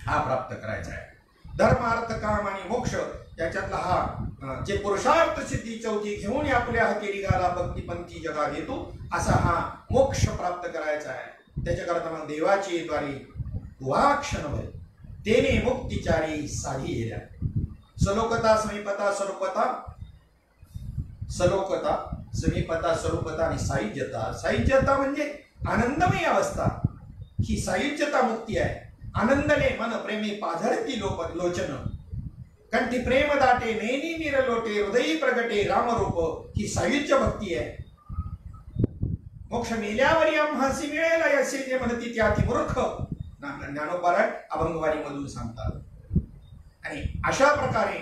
हा प्राप्त करायचा आहे. धर्म अर्थ काम आणि मोक्ष याच्यातला हा जे पुरुषार्थ सिद्धी चौथी घेऊन आपल्या हाती निघाला, भक्तिपंथी जगा घेतो, असा हा मोक्ष प्राप्त करायचा आहे. त्याच्याकरता मग देवाची द्वारी वाक्षणभर तेने मुक्तिचारी साधी येल्या. सलोकता समीपता स्वरूपता, सलोकता समीपता स्वरूपता आणि सायुज्यता. सायुज्यता म्हणजे आनंदमय अवस्था, ही सायुज्यता मुक्ती आहे. आनंदले मन प्रेमी पाझरती लोचन, कंठी प्रेम दाटे नेनी निरलोटे, हृदयी प्रगटे रामरूप, ही सायुज्य भक्ती आहे. मोक्ष मेल्यावरी आम्हासी मिळेल असे जे म्हणती ते अति मूर्ख, ज्ञानोबाराय अभंगवारी मधून सांगतात. आणि अशा प्रकारे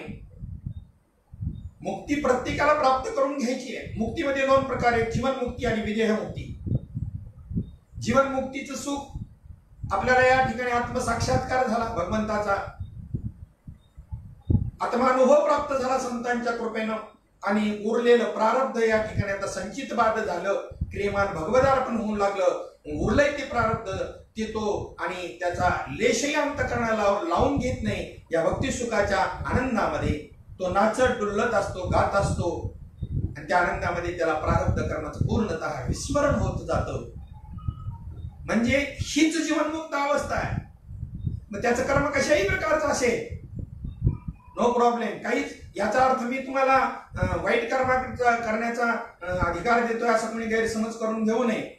मुक्ती प्रत्येकाला प्राप्त करून घ्यायची आहे. मुक्तीमध्ये दोन प्रकार आहेत, जीवनमुक्ती आणि विदेहमुक्ती. जीवनमुक्तीचं सुख आपल्याला या ठिकाणी आत्मसाक्षात्कार झाला, भगवंताचा आत्मानुभव प्राप्त झाला संतांच्या कृपेनं, आणि उरलेलं प्रारब्ध या ठिकाणी आता संचित बाद झालं, क्रियमान भगवदार्पण होऊ लागलं. उरलंय ते प्रारब्ध ते तो, आणि त्याचा लेशही अंतकरणाला लावून घेत नाही. या भक्ती सुखाच्या आनंदामध्ये तो नाचत डुलत असतो, गात असतो, आणि त्या आनंदामध्ये त्याला प्रारब्ध कर्माचं पूर्णतः विस्मरण होत जातं. म्हणजे हीच जीवनमुक्त अवस्था आहे. मग त्याचं कर्म कशाही प्रकारचं असेल, नो प्रॉब्लेम, काहीच. याचा अर्थ मी तुम्हाला वाईट कर्म करण्याचा अधिकार देतोय असं कोणी गैरसमज करून घेऊ नये.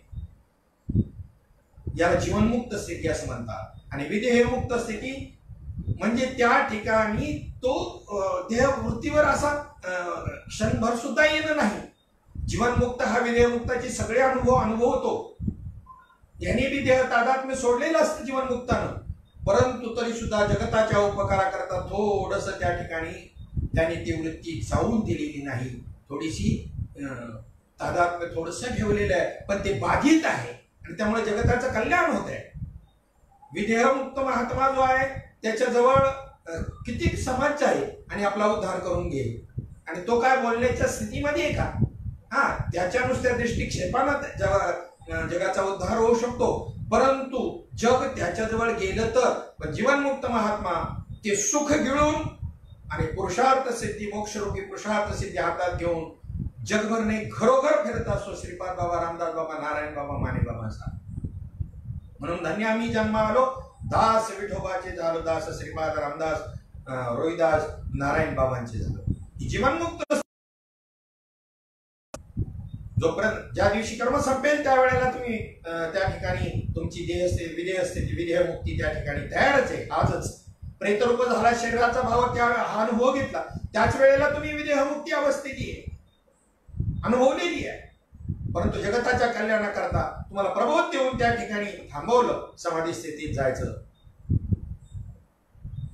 याला जीवनमुक्त स्थिती असं म्हणतात. आणि विदेहमुक्त स्थिती म्हणजे त्या ठिकाणी तो देहवृत्तीवर असा क्षणभर सुद्धा येणं नाही. जीवनमुक्त हा विदेहमुक्ताचे सगळे अनुभव अनुभवतो. याने बी देह तादात्म्य सोडलेलं असतं जीवनमुक्तानं, परंतु तरी सुद्धा जगताच्या उपकाराकरता थोडस त्या ठिकाणी त्याने ती वृत्ती चावून दिलेली नाही. थोडीशी तादात्म्य थोडस ठेवलेलं आहे, पण ते बाधित आहे आणि त्यामुळे जगताचं कल्याण होत आहे. विदेहमुक्त महात्मा जो आहे त्याच्याजवळ किती समाज आहे आणि आपला उद्धार करून घेईल, आणि तो काय बोलण्याच्या स्थितीमध्ये आहे का? हा, त्याच्या नुसत्या दृष्टिक्षेपानं जगाचा उद्धार होऊ शकतो, परंतु जग त्याच्याजवळ गेलं तर जीवनमुक्त महात्मा ते सुख गिळून आणि पुरुषार्थ सिद्धी, मोक्षरूपी पुरुषार्थ सिद्धी हातात घेऊन जगभरने घरोघर फिरत असतो. श्रीपाद बाबा, रामदास बाबा, नारायण बाबा, माने बाबा सा. म्हणून धन्य आम्ही जन्म आलो, दास विठोबाचे झालो, दास श्रीपाद रामदास, रोहिदास, नारायण बाबांचे झालो. जीवनमुक्त जोपर्यंत ज्या दिवशी कर्म संपेल त्यावेळेला तुम्ही त्या ठिकाणी तुमची देह स्थिती, विदेह स्थिती, विदेह मुक्ती त्या ठिकाणी तयारच आहे. आजच प्रेतरूप झाला, शरीराचा भाव त्या हा अनुभव घेतला, त्याच वेळेला तुम्ही विदेह मुक्ती अवस्थेची आहे अनुभवलेली आहे. परंतु जगताच्या कल्याणाकरता तुम्हाला प्रबोध देऊन त्या ठिकाणी थांबवलं, समाधी स्थितीत जायचं.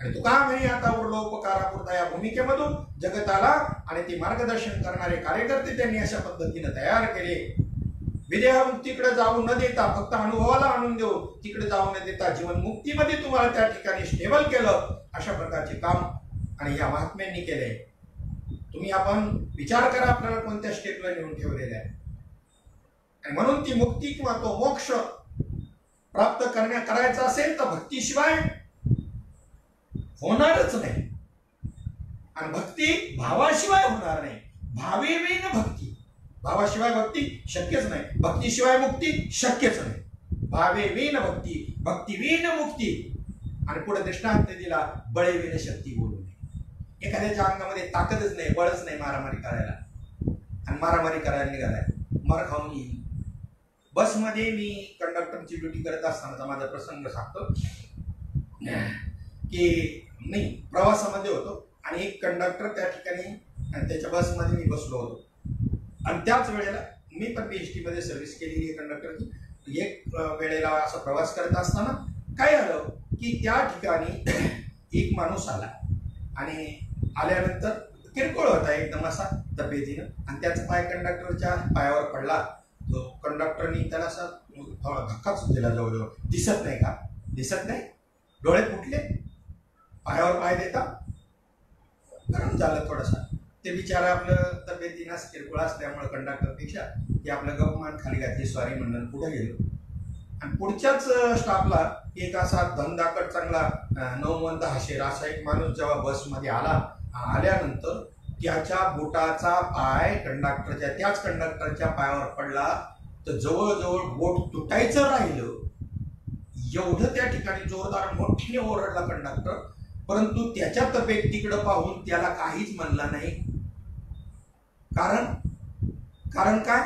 आणि तुका म्हणे आता उरलो उपकारापुरता या भूमिकेमधून जगताला आणि ती मार्गदर्शन करणारे कार्यकर्ते त्यांनी अशा पद्धतीने तयार केले. विदेह मुक्तीकडे जाऊ न देता, फक्त अनुभवाला आणून देऊ तिकडे जाऊ न देता जीवन मुक्तीमध्ये तुम्हाला त्या ठिकाणी स्टेबल केलं. अशा प्रकारचे काम आणि या महात्म्यांनी केले. तुम्ही आपण विचार करा आपल्याला कोणत्या स्टेपला नेऊन ठेवलेल्या आहे. आणि म्हणून ती मुक्ती किंवा तो मोक्ष प्राप्त करायचा असेल तर भक्तीशिवाय होणारच नाही. आणि भक्ती भावाशिवाय होणार नाही. भावेवीन भक्ती, भावाशिवाय भक्ती शक्यच नाही. भक्तीशिवाय मुक्ती शक्यच नाही. भावेवीन भक्ती, भक्तीवीन मुक्ती. आणि पुढे दृष्टांत दिला, बळेवीन शक्ती बोलू नये. एखाद्याच्या अंगामध्ये ताकदच नाही, बळच नाही मारामारी करायला, आणि मारामारी करायला निघालाय, मार खाऊन येईल. बसमध्ये मी कंडक्टरची ड्युटी करत असतानाचा माझा प्रसंग सांगतो की मी प्रवासामध्ये होतो आणि एक कंडक्टर त्या ठिकाणी, त्याच्या बसमध्ये मी बसलो होतो. आणि त्याच वेळेला मी पण PHT मध्ये सर्व्हिस केलेली आहे कंडक्टरची. एक वेळेला असा प्रवास करत असताना काय झालं की त्या ठिकाणी एक माणूस आला आणि आल्यानंतर किरकोळ होता एकदम असा तब्येतीनं, आणि त्याचा पाय कंडक्टरच्या पायावर पडला. तो कंडक्टरनी त्याला असा थोडा धक्काच दिला जवळजवळ. दिसत नाही का, दिसत नाही, डोळे फुटले, पायावर पाय देता. गरम झालं थोडंसं. ते बिचारा आपलं तब्येतीनं किरकोळ असल्यामुळे कंडक्टरपेक्षा ते आपलं गपमान खाली घातली, सॉरी म्हणून पुढे गेलो. आणि पुढच्याच स्टॉपला एक असा धनदाकड चांगला 9-10 शेर असा एक माणूस जेव्हा बसमध्ये आल्यानंतर त्याच्या बोटाचा पाय त्याच कंडक्टरच्या पायावर पडला. तर जवळजवळ बोट तुटायचं राहिलं, एवढं त्या ठिकाणी जोरदार मोठीने ओरडला कंडक्टर. परंतु त्याच्या तब्येतीकडे पाहून त्याला काहीच म्हणला नाही. कारण काय,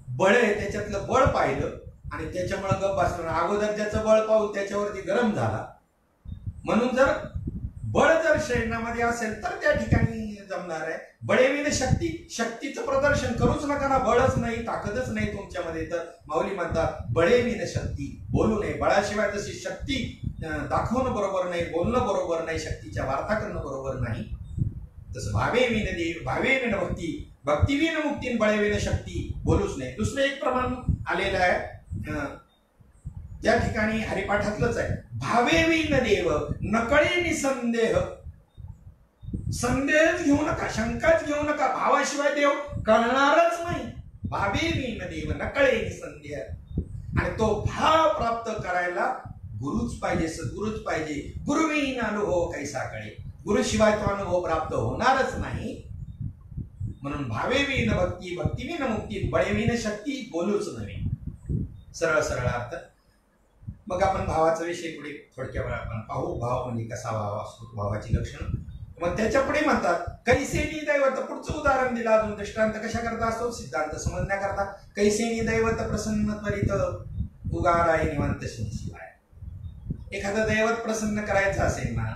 बळ आहे, त्याच्यातलं बळ पाहिलं आणि त्याच्यामुळे गप बसलं. अगोदर त्याचं बळ पाहून त्याच्यावरती गरम झाला. म्हणून जर बळ जर शरीरामध्ये असेल तर त्या ठिकाणी जमणार आहे. बळेवीन शक्ती, शक्तीचं प्रदर्शन करूच नका ना. बळच नाही, ताकदच नाही तुमच्यामध्ये, तर माऊली म्हणतात बळेवीन शक्ती बोलू नये. बळाशिवाय जशी शक्ती दाखवणं बरोबर नाही, बोलणं बरोबर नाही, शक्तीच्या वार्ता करणं बरोबर नाही, तसं भावेवीन देव, भावेवीन भक्ती, भक्तीवीन मुक्ती, बळेवीन शक्ती बोलूच नाही. दुसरं एक प्रमाण आलेलं आहे त्या ठिकाणी हरिपाठातलंच आहे. भावेवीन देव नकळे निसंदेह. संदेहच घेऊ नका, शंकाच घेऊ नका. भावाशिवाय देव कळणारच नाही. भावेवीन देव नकळे निसंदेह. आणि तो भाव प्राप्त करायला गुरुच पाहिजे, सद्गुरुच पाहिजे. गुरुवीन अनुभव कैसा कळे. गुरुशिवाय तो अनुभव प्राप्त होणारच नाही. म्हणून भावेवीन भक्ती, भक्तीवीन मुक्ती, बळेवीन शक्ती बोलूच नव्हे. सरळ सरळ अर्थ. मग आपण भावाचा विषय पुढे थोडक्या वेळा आपण पाहू. भाव म्हणजे कसा भाव असतो, भावाची लक्षणं. मग त्याच्या पुढे म्हणतात कैसेनी दैवत. पुढचं उदाहरण दिलं अजून. दृष्टांत कशा करता असतो, सिद्धांत समजण्याकरता. कैसेनी दैवत प्रसन्न त्वरित उगाराय निवांत शिवाय. एखादं दैवत प्रसन्न करायचं असेल ना,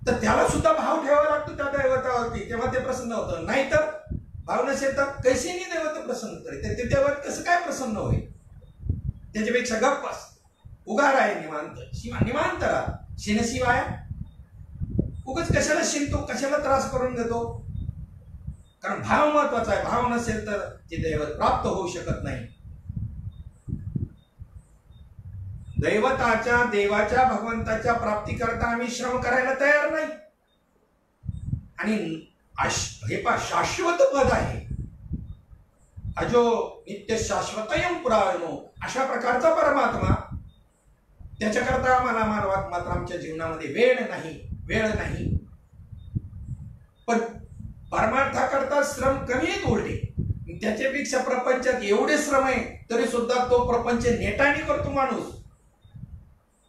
तर त्याला सुद्धा भाव ठेवावा लागतो त्या दैवतावरती, तेव्हा ते प्रसन्न होतं. नाहीतर भाव नसेल तर कैसेनी दैवत प्रसन्न करीत, ते दैवत कसं काय प्रसन्न होईल. त्याच्यापेक्षा गप्प बस, उगाराय निवांत शिवाय. निवांत राहा. शिनशिवाय उगाच कशाला शिनतो, कशाला त्रास करून देतो. कारण भाव महत्वाचा आहे. भाव नसेल तर ते दैवत प्राप्त होऊ शकत नाही. दैवताच्या, देवाच्या, भगवंताच्या प्राप्तीकरता आम्ही श्रम करायला तयार नाही. आणि हे शाश्वत पद आहे. अजो नित्य शाश्वतयं पुराणो. अशा प्रकारचा परमात्मा, त्याच्याकरता आम्हाला मात्र आमच्या जीवनामध्ये वेळ नाही. पण परमार्थाकरता श्रम कमी आहेत उलटे. त्याच्यापेक्षा प्रपंचात एवढे श्रम आहे तरी सुद्धा तो प्रपंच नेटाने करतो माणूस.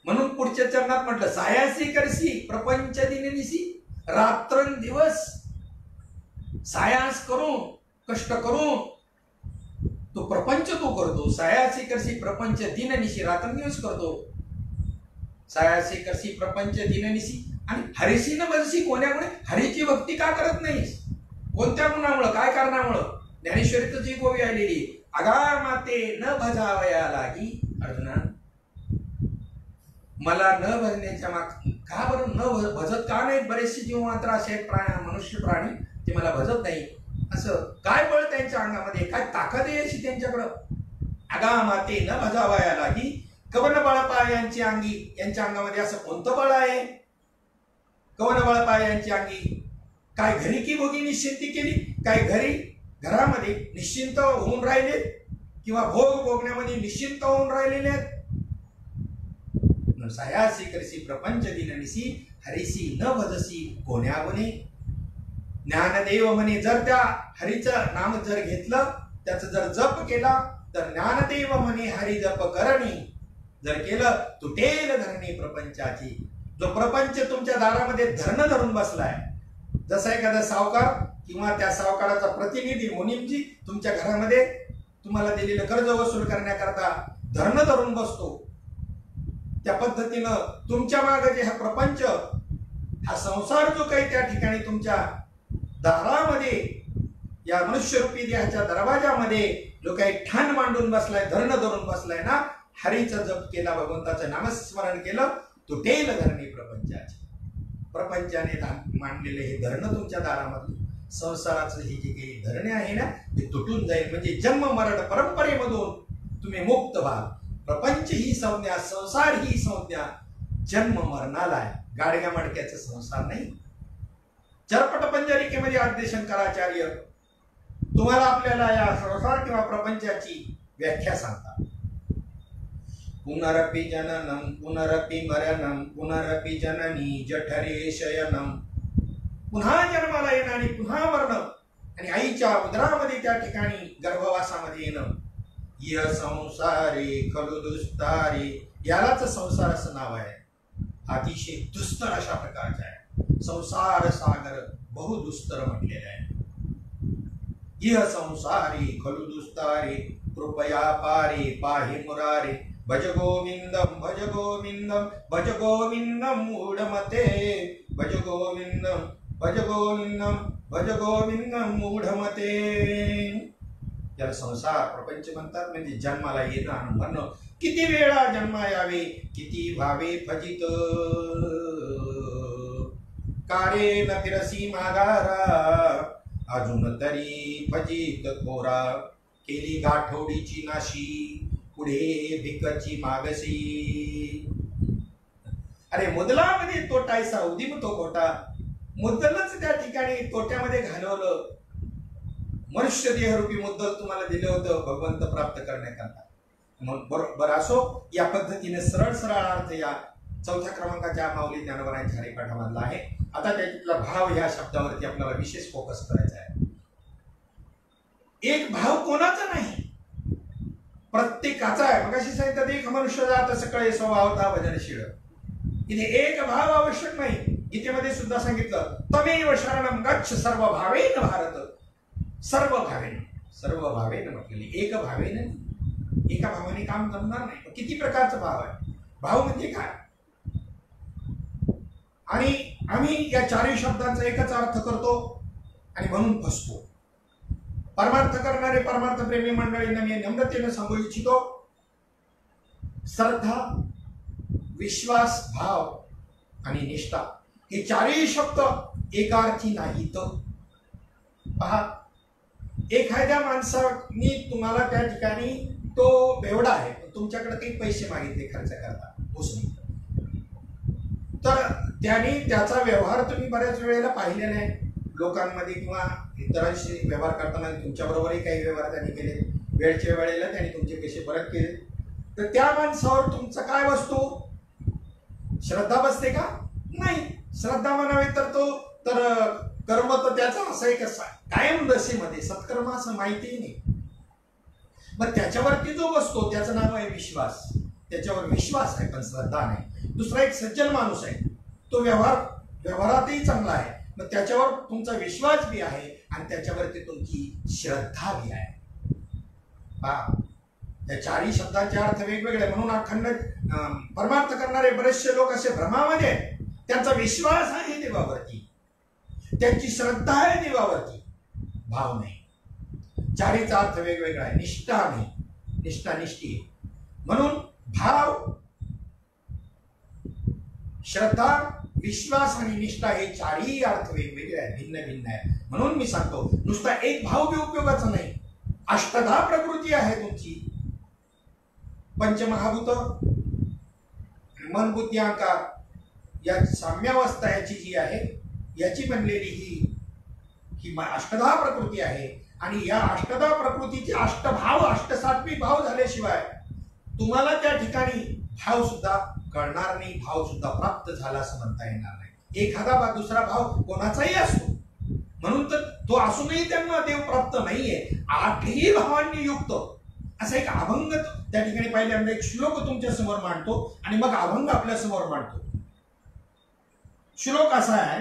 म्हणून पुढच्या चरणात म्हटलं सायासी करसी प्रपंच दिननिसी. रात्रंदिवस सायास करून, कष्ट करून तो प्रपंच तो करतो. सायासी करसी प्रपंच दिननिशी. रात्रंदिवस करतो. सायासी करसी प्रपंच दिननिशी. आणि हरीशी न भजसी. कोण्यामुळे हरीची भक्ती का करत नाहीस, कोणत्या गुणामुळं, काय कारणामुळं. ज्ञानेश्वरीचं जी गोवी आलेली, अगा माते न भजावया लागी. अर्जुना, मला न भजण्याच्या का बरं न भजत का नाही. बरेचसे जीव मात्र असे आहेत, मनुष्य प्राणी, ते मला भजत नाही. असं काय बळ त्यांच्या अंगामध्ये, काय ताकद आहे अशी त्यांच्याकडं. अगा माते न भजावया लागी. कवन बळपाय यांची अंगी. यांच्या अंगामध्ये असं कोणतं बळ आहे. कवन बळपाय यांची अंगी. काय घरी की भोगी निश्चिंती केली? काय घरामध्ये निश्चिंत होऊन राहिले किंवा भोग भोगण्यामध्ये निश्चिंत होऊन राहिलेले आहेत? सायासी करसी प्रपंच दिननिसी हरिसी न भजसी कोण्या गुणे. ज्ञानदेव म्हणे जर त्या हरीचं नाम जर घेतलं, त्याचं जर जप केला, तर ज्ञानदेव म्हणे हरी जप करणी जर केलं तुटेल धरणी प्रपंचाची. जो प्रपंच तुमच्या दारामध्ये धरण धरून बसलाय, जसा एखादा सावकार किंवा त्या सावकाराचा प्रतिनिधी मुनीमजी तुमच्या घरामध्ये तुम्हाला दिलेलं कर्ज वसूल करण्याकरता धरण धरून बसतो, त्या पद्धतीनं तुमच्या मागे जे हा प्रपंच, हा संसार जो काही त्या ठिकाणी तुमच्या दारामध्ये, या मनुष्यरूपी देहाच्या दरवाजामध्ये जो काही ठाण मांडून बसलाय, धरण धरून बसलाय ना, हरीचा जप केला, भगवंताचं नामस्मरण केलं, तुटेल धरणी प्रपंचाची. प्रपंचाने मांडलेले हे धरण तुमच्या दारामधलं संसाराचं हे जे काही धरणे आहे ना, ते तुटून जाईल. म्हणजे जन्म मरण परंपरेमधून तुम्ही मुक्त व्हाल. प्रपंच ही संज्ञा, संसार ही संज्ञा जन्म मरणाला आहे, गाडग्या मडक्याचा संसार नाही. चरपट पंजरिकेमध्ये आद्य शंकराचार्य तुम्हाला आपल्याला या संसार किंवा प्रपंचाची व्याख्या सांगतात. पुनरपि जननम पुनरपि मरणम पुनरपि जननी जठरे शयनम. पुन्हा जन्माला येणं आणि पुन्हा मरणं आणि आईच्या उदरामध्ये त्या ठिकाणी गर्भवासामध्ये येणं. य संसारे खलु दुस्तारे, यालाच संसार असं नाव आहे. अतिशय दुस्तर अशा प्रकारचा आहे. संसार सागर बहुदुस्तर म्हटलेला आहे. इह संसारी खलु दुस्तारे कृपया पारे पाहि मुरारे. भज गोविंदम भज गोविंदम भज गोविंदम मूढमते. भज गोविंदम भज गोविंदम भज गोविंदम मूढमते. त्याला संसार प्रपंच म्हणतात. म्हणजे जन्माला येणं आणि मरणं. किती वेळा जन्मा यावे, किती भावे फजित. कारे न फिरसी मागारा, अजून तरी फजित कोरा. केली गाठोडीची नाशी, पुढे भिकची मागसी. अरे मुदलामध्ये तोटायचा उदीम तो खोटा. मुद्दलच त्या ठिकाणी तोट्यामध्ये घालवलं. मनुष्य देहरूपी मुद्दल तुम्हाला दिलं होतं भगवंत प्राप्त करण्याकरता. मग बरोबर असो, या पद्धतीने सरळ सरळ अर्थ या 4थ्या क्रमांकाच्या माऊली ज्ञानोबरायांच्या हरिपाठामधला आहे. आता त्यातला भाव या शब्दावरती आपल्याला विशेष फोकस करायचा आहे. एक भाव कोणाचा नाही, प्रत्येकाचा आहे. मगाशी सांगितलं एक मनुष्य जात सकळे स्वभावता भजनशील. इथे एक भाव आवश्यक नाही. गीतेमध्ये सुद्धा सांगितलं तमेव शरणम गच्छ सर्व भावेन भारत. सर्व भावेन, सर्व भावेन म्हटलेली, एक भावेन. एका भावाने काम जमणार नाही. किती प्रकारचा भाव आहे? भाव म्हणजे काय? आणि आम्ही या चारही शब्दांचा एकच अर्थ करतो आणि म्हणून फसतो. परमार्थ करणारे परमार्थ प्रेमी मंडळींना मी नम्रतेने सांगू इच्छितो, श्रद्धा, विश्वास, भाव आणि निष्ठा हे चारही शब्द एकार्थी नाहीत. पहा, एखाद्या माणसाने तुम्हाला त्या ठिकाणी तो बेवडा आहे, तुमच्याकडे काही पैसे मागितले खर्च करता उसने, तर त्याने त्याचा व्यवहार तुम्ही बऱ्याच वेळेला पाहिलेला आहे लोकांमध्ये किंवा इतरांशी व्यवहार करताना. तुमच्या बरोबरही काही व्यवहार त्यांनी केले, वेळच्या वेळेला त्यांनी तुमचे पैसे परत केले. तर त्या माणसावर तुमचा काय बसतो? श्रद्धा बसते का? नाही. श्रद्धा म्हणावे तर कर्म तर त्याचा असं आहे कसा कायम दशेमध्ये सत्कर्म असं माहिती नाही. मग त्याच्यावरती जो बसतो त्याचं नाव आहे विश्वास. त्याच्यावर विश्वास आहे पण श्रद्धा नाही. दुसरा एक सज्जन माणूस आहे, तो व्यवहारातही चांगला आहे, मग त्याच्यावर तुमचा विश्वास बी आहे आणि त्याच्यावरती तुमची श्रद्धा बी आहे. या चारही शब्दांचे अर्थ वेगवेगळे. म्हणून अखंड परमार्थ करणारे बरेचसे लोक असे भ्रमामध्ये आहेत. त्यांचा विश्वास आहे देवावरती, त्यांची श्रद्धा आहे देवावरती, भाव नाही. चारीचा अर्थ वेगवेगळा आहे. निष्ठा नाही, निष्ठा निष्ठी. म्हणून भाव, श्रद्धा, विश्वास आणि निष्ठा हे चारही अर्थ वेगवेगळे आहेत, भिन्न भिन्न आहेत. म्हणून मी सांगतो नुसता एक भाव बी उपयोगाचा नाही. अष्टधा प्रकृती आहे तुमची, पंचमहाभूत, मन बुद्धी अहंकार, या साम्यावस्था याची जी आहे, याची बनलेली ही ही अष्टधा प्रकृती आहे आणि या अष्टधा प्रकृतीचे अष्टभाव अष्टसात्विक भाव झाल्याशिवाय तुम्हाला त्या ठिकाणी भाव सुद्धा कळणार नाही, भाव सुद्धा प्राप्त झाला असं म्हणता येणार नाही। एखादा दुसरा भाव कोणाचाही असतो, म्हणून तर तो असूनही त्यांना देव प्राप्त नाहीये। आठही भावांनी युक्त असा एक अभंग त्या ठिकाणी पहिल्यांदा एक श्लोक तुमच्या समोर मांडतो आणि मग अभंग आपल्या समोर मांडतो। श्लोक असा आहे,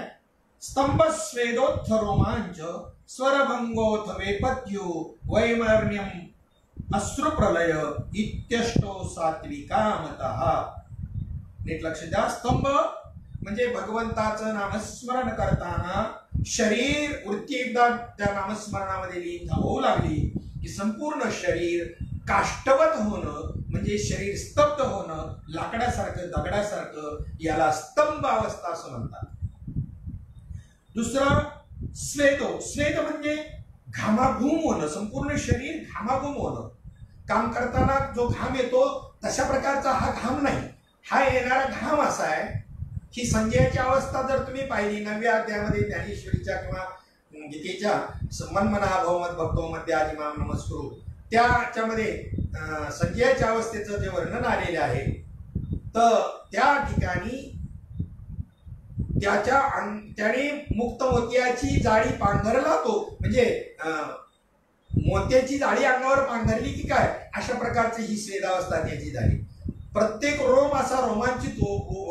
स्तंभ स्वेदोत्थ रोमांच स्वरभंगोथ वेपत्यु वैमर्ण्यम अश्रुप्रलय इत्यष्टो सात्विकामतः। नीट लक्ष द्या, स्तंभ म्हणजे भगवंताचं नामस्मरण करताना शरीर वृत्ती एकदा त्या नामस्मरणामध्ये लीन होऊ लागली की संपूर्ण शरीर काष्टवत होणं म्हणजे शरीर स्तब्ध होणं, लाकडासारखं दगडासारखं, याला स्तंभ अवस्था असं म्हणतात। दुसरं स्वेदो, स्वेद म्हणजे घामाघूम होणं, संपूर्ण शरीर घामाघूम होणं, काम करताना जो घाम येतो तशा प्रकारचा हा घाम नाही, हा येणारा घाम असा आहे की संजयाची अवस्था जर तुम्ही पाहिली 9व्या अध्यायामध्ये ज्ञानेश्वरीच्या किंवा गीतेच्या मन्मना भवमत भक्तो मध्ये आदिमाम नमस्कुरु त्याच्यामध्ये संजयाच्या अवस्थेचं जे वर्णन आलेले आहे, तर त्या ठिकाणी त्याने मुक्त मोत्याची जाळी पांघरला, तो म्हणजे मोत्याची जाळी अंगावर पांघरली की काय अशा प्रकारची ही स्वेदावस्था त्याची झाली। प्रत्येक रोम असा रोमांचित,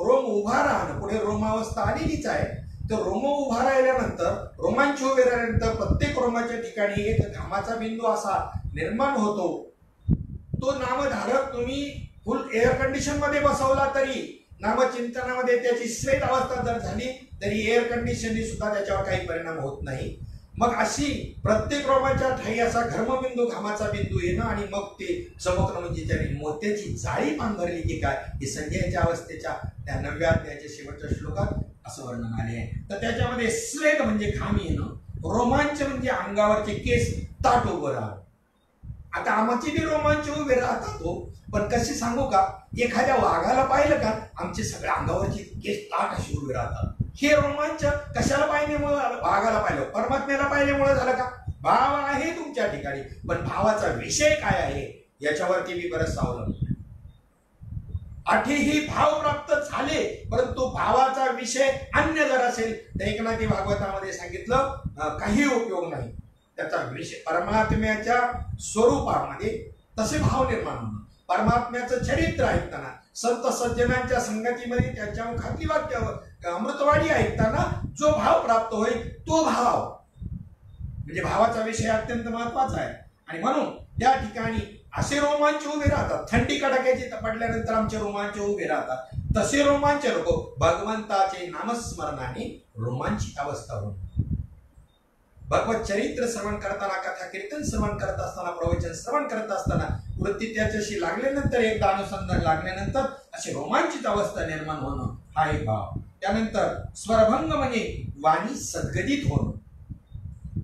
रोम उभा राहणं, पुढे रोमावस्था आलेलीच आहे, तर रोम उभा राहिल्यानंतर रोमांच उभे राहिल्यानंतर प्रत्येक रोमाच्या ठिकाणी एक घामाचा बिंदू असा निर्माण होतो। तो नामधारक तुम्ही फुल एअर कंडिशन मध्ये बसवला तरी नामचिंतनामध्ये त्याची स्वेद अवस्था जर झाली तरी एअर कंडिशननी सुद्धा त्याच्यावर काही परिणाम होत नाही। मग अशी प्रत्येक रोमाच्या ठाई असा घर्मबिंदू घामाचा बिंदू येणं आणि मग ते चमकणं म्हणजे त्याने मोत्याची जाळी पांघरली की काय, हे संजयाच्या अवस्थेच्या त्या 9व्या अध्यायाच्या शेवटच्या श्लोकात असं वर्णन आले आहे। तर त्याच्यामध्ये स्वेद म्हणजे घाम येणं, रोमांच म्हणजे अंगावरचे केस ताट उभं राहणं। आता आमचे बी रोमांच उभे राहतात हो, पण कसे सांगू का, एखाद्या वाघाला पाहिलं का आमचे सगळ्या अंगावरचे केस ताट असे उभे राहतात। हे रोमांच कशाला पाहिल्यामुळे, वाघाला पाहिलं, परमात्म्याला पाहिल्यामुळे झालं का? भाव आहे तुमच्या ठिकाणी, पण भावाचा विषय काय आहे याच्यावरती मी बरंच अवलंबून। आठही भाव प्राप्त झाले परंतु भावाचा विषय अन्य जर असेल तर एकनाथी भागवतामध्ये सांगितलं काही उपयोग नाही, त्याचा विषय परमात्म्याच्या स्वरूपामध्ये तसे भाव निर्माण होणं, परमात्म्याचं चरित्र ऐकताना, संत सज्जनांच्या संगतीमध्ये त्यांच्या मुखातली वाक्य अमृतवाणी ऐकताना जो भाव प्राप्त होईल तो भाव म्हणजे भावाचा विषय अत्यंत महत्वाचा आहे। आणि म्हणून त्या ठिकाणी असे रोमांच उभे राहतात, थंडी कडाक्याची पडल्यानंतर आमचे रोमांच उभे राहतात, तसे रोमांच नको, भगवंताचे नामस्मरणाने रोमांचित अवस्था होईल। भगवत चरित्र श्रवण करताना, कथा कीर्तन श्रवण करत असताना, प्रवचन श्रवण करत असताना वृत्ती त्याच्याशी लागल्यानंतर, एकदा अनुसंधान लागल्यानंतर अशी रोमांचित अवस्था निर्माण होणं हा एक भाव। त्यानंतर स्वरभंग म्हणजे वाणी सद्गदित होणं,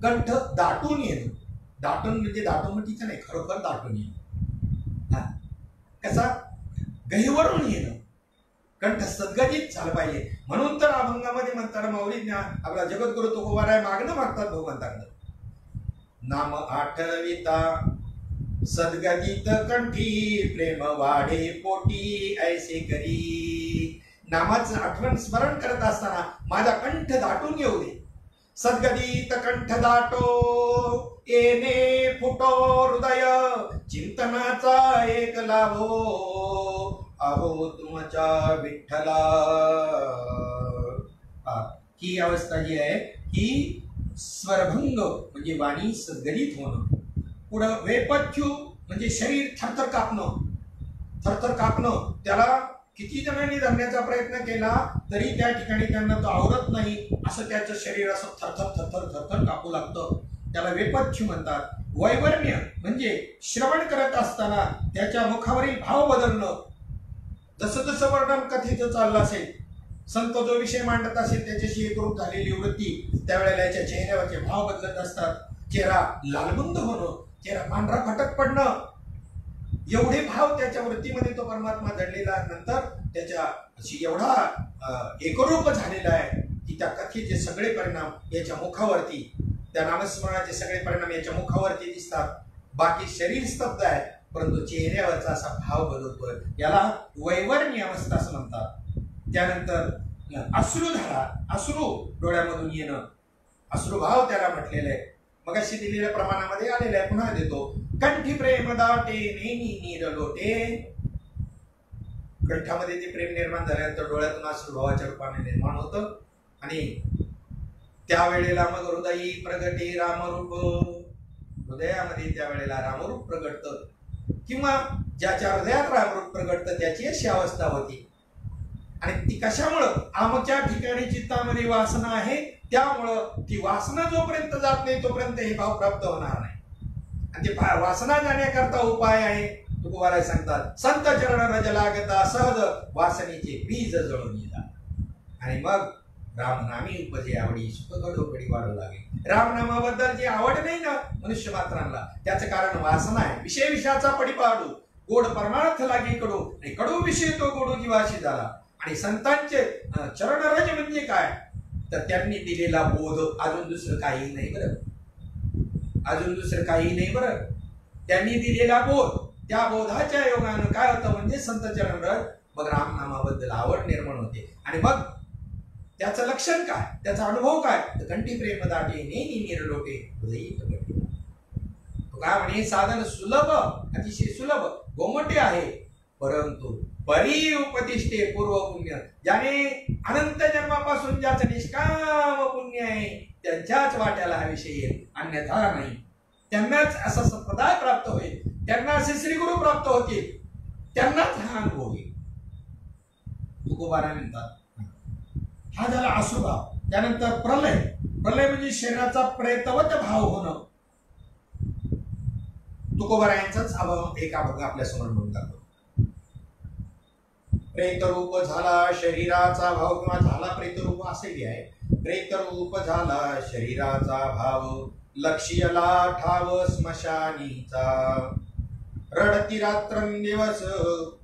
कंठ दाटून येणं, दाटून म्हणजे दाटून म्हणजे नाही, खरोखर दाटून येणं, कसा गहिवरून येणं, कंठ सद्गदित झालं पाहिजे। म्हणून तर अभंगामध्ये म्हणताना माऊली आपला जगद्गुरु तुकोबाराय मागणं मागतात भगवंताकडे, नाम आठविता सद्गदित कंठी प्रेम वाढे पोटी ऐसे करी। नामाचं आठवण स्मरण करत असताना माझा कंठ दाटून येऊ दे, सद्गदित कंठ दाटो येणे फुटो हृदय चिंतनाचा एक लाभो अहो तुमच्या विठ्ठला। ही अवस्था जी आहे ही स्वरभंग म्हणजे वाणी सद्गदित होणं। पुढं वेपथ्यू म्हणजे शरीर थरथर कापणं, थरथर कापणं, त्याला किती जणांनी धरण्याचा प्रयत्न केला तरी त्या ठिकाणी त्यांना तो आवरत नाही, असं त्याचं शरीर असं थरथर थरथर थरथर कापू लागतं, त्याला वेपथ्यू म्हणतात। वैवर्ण्य म्हणजे श्रवण करत असताना त्याच्या मुखावरील भाव बदलणं, जसं जसं वर्णन कथेचं चाललं असेल, संत जो विषय मांडत असेल त्याच्याशी एकरूप झालेली वृत्ती, त्यावेळेला याच्या चेहऱ्यावरचे भाव बदलत असतात, चेहरा लालबुंद होणं, चेहरा पांढरा फटक पडणं, एवढे भाव त्याच्या वृत्तीमध्ये तो परमात्मा जडलेला नंतर त्याच्या एवढा एकरूप झालेला आहे की त्या कथेचे सगळे परिणाम याच्या मुखावरती त्या नामस्मरणाचे सगळे परिणाम याच्या मुखावरती दिसतात. बाकी शरीर स्तब्ध आहे, परंतु चेहऱ्यावरचा असा भाव बदलतोय. याला वैवर्ण्य अवस्था असं म्हणतात. त्यानंतर अश्रुधारा, अश्रू डोळ्यामधून येणं, अश्रुभाव त्याला म्हटलेलं आहे. मग अशी दिलेल्या प्रमाणामध्ये आलेलं आहे. पुन्हा देतो. कंठी प्रेम दाटे नेहमी नीर लोटे. कंठामध्ये ते प्रेम निर्माण झाल्यानंतर डोळ्यातून अश्रुभावाच्या रूपाने निर्माण होतं. आणि त्यावेळेला मग हृदयी प्रगटे रामरूप, हृदयामध्ये त्यावेळेला रामरूप प्रगटतं, किंवा ज्याच्या हृदयात रामरूप प्रगटतं त्याची अशी अवस्था होती. आणि ती कशामुळं? आमच्या ठिकाणी चित्तामध्ये वासना आहे, त्यामुळं ती वासना जोपर्यंत जात नाही तोपर्यंत हे भाव प्राप्त होणार नाही. आणि ते वासना जाण्याकरता उपाय आहे. तुकोबाराय सांगतात, संत चरण रज लागता सहज वासनेचे बीज जळून येतात. आणि मग रामनामी उपजे आवडी सुख घडोघडी वाढू लागेल. रामनामाबद्दल जी आवड नाही ना मनुष्य मात्रांना, त्याचं कारण वासना आहे. विषय विषयाचा पडिपाडू गोड परमार्थ लागे कडू, आणि कडू विषय तो गोडू जीवाशी झाला. आणि संतांचे चरणरज म्हणजे काय? तर त्यांनी दिलेला बोध, अजून दुसरं काही नाही बरं, अजून दुसरं काही नाही बरं. त्यांनी दिलेला बोध, त्या बोधाच्या योगानं काय होतं म्हणजे संत चरणरज, मग रामनामाबद्दल आवड निर्माण होते. आणि मग त्याचं लक्षण काय, त्याचा अनुभव काय? तर कंठी प्रेम दाटे नेहमी निरलोटे हृदयी प्रगटे. तो काय म्हणे, साधन सुलभ, अतिशय सुलभ गोमटे आहे, परंतु परी उपदिष्टे पूर्व पुण्य. ज्याने अनंत जन्मापासून ज्याचं निष्काम पुण्य आहे त्यांच्याच वाट्याला हा विषय येईल, अन्यथा नाही. त्यांनाच असा संप्रदाय प्राप्त होईल, त्यांना असे श्रीगुरु प्राप्त होतील, त्यांनाच हा अनुभव येईल. तुकोबाराय म्हणतात. हा झाला अश्रुभाव. त्यानंतर प्रलय. प्रलय म्हणजे शरीराचा प्रेतवत भाव होणं. तुकोबारायांचाच एक अभंग आपल्या समोर म्हणून दाखवतो. प्रेतरूप झाला शरीराचा भाव, किंवा झाला प्रेतरूप असेही आहे. प्रेतरूप झाला शरीराचा भाव, लक्ष्यला ठाव स्मशानीचा. रडती रात्रंदिवस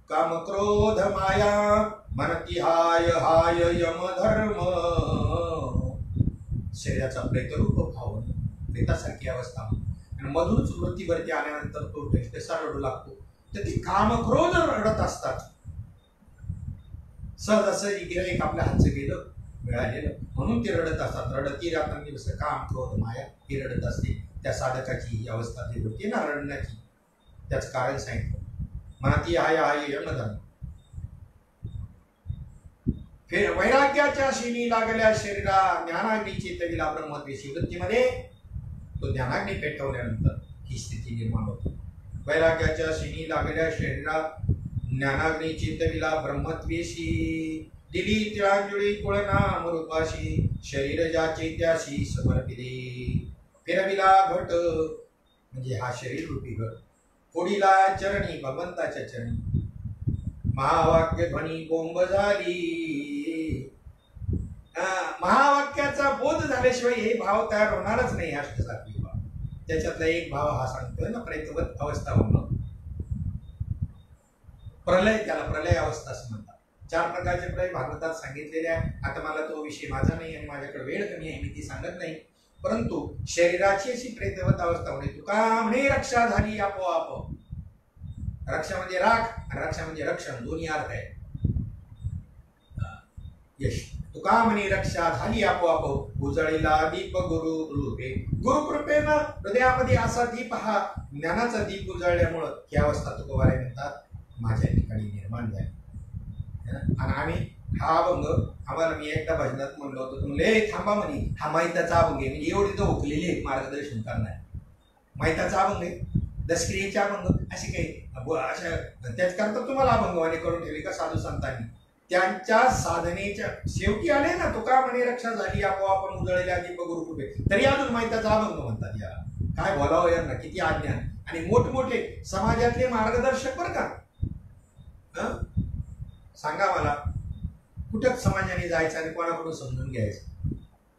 काम क्रोध माया, मनती हाय हाय यम धर्म. शरीराचा प्रेतरूप भाव, प्रेतासारखी अवस्था. आणि मधूनच मृत्यूवरती आल्यानंतर तो कसा रडू लागतो, तर ती काम क्रोध रडत असतात. सहज असं गिराईक आपल्या हातचं गेलं मिळालेलं म्हणून ते रडत असतात. रडती रात्रंदिवस काम क्रोध माया ही रडत असते. त्या साधकाची ही अवस्था जी होती ना रडण्याची, त्याचं कारण सांगितलं. मनाती हाय हाय यमधर्म. फिर वैराग्याच्या शिनी लागल्या शरीरा, ज्ञानाग्नी चेतविला ब्रह्मद्वेषी. वृत्तीमध्ये तो ज्ञानाग्नी पेटवल्यानंतर ही स्थिती निर्माण होते. वैराग्याच्या शिनी लागल्या शरीरा, ज्ञानाग्नी चेतविला ब्रह्मद्वेषी. दिली तिळांजुळी कुळनाम रूपाशी, शरीर ज्याचे त्याशी समर्पिले. फिरविला घट म्हणजे हा शरीर रूपी घट, फोडीला चरणी भगवंताच्या चरणी. महावाक्य ध्वनी बोंब झाली. महावाक्याचा बोध झाल्याशिवाय हे भाव तयार होणारच नाही. अष्टसात्विक भाव त्याच्यातला एक भाव हा सांगतोय ना, प्रेतवत अवस्था होणं. प्रलय, त्याला प्रलय अवस्था असं म्हणतात. 4 प्रकारचे प्रलय भागवतात सांगितलेले आहे. आता मला तो विषय माझा नाही आणि माझ्याकडे वेळ कमी आहे, मी ती सांगत नाही. परंतु शरीराची अशी प्रेतवत अवस्था होणे. तुका म्हणे रक्षा झाली आपोआप. रक्षा म्हणजे राख आणि रक्षा म्हणजे रक्षण, दोन्ही अर्थ आहे. यश. तुका म्हणे रक्षा झाली आपोआप, उजळीला दीप गुरु कृपे. गुरुकृपेनं हृदयामध्ये असा दीप, हा ज्ञानाचा दीप उजळल्यामुळं ही अवस्था तुकोबाराय म्हणतात माझ्या ठिकाणी निर्माण झाली. आणि आम्ही हा अभंग, आम्हाला मी एकदा भजनात म्हणलो होतो, तुम्ही थांबा म्हणे, हा माहिताचा अभंग आहे. म्हणजे एवढी तर हुकलेली मार्गदर्शन करणार. माहिताचा अभंग आहे, दशक्रियेचा अभंग, असे काही अशा त्याच करता तुम्हाला अभंगवाणी करून ठेवली का साधू संतांनी. त्यांच्या साधनेच्या शेवटी आले ना, तुका म्हणे रक्षा झाली आपोआप उजळलेल्या दीप गुरुकृपे, तरी अजून माहिताचा अभंग म्हणतात. याला काय बोलावं यांना, किती आज्ञा. आणि मोठमोठे समाजातले मार्गदर्शक बरं का, सांगा मला कुठं समाजाने जायचं आणि कोणाकडून समजून घ्यायचं.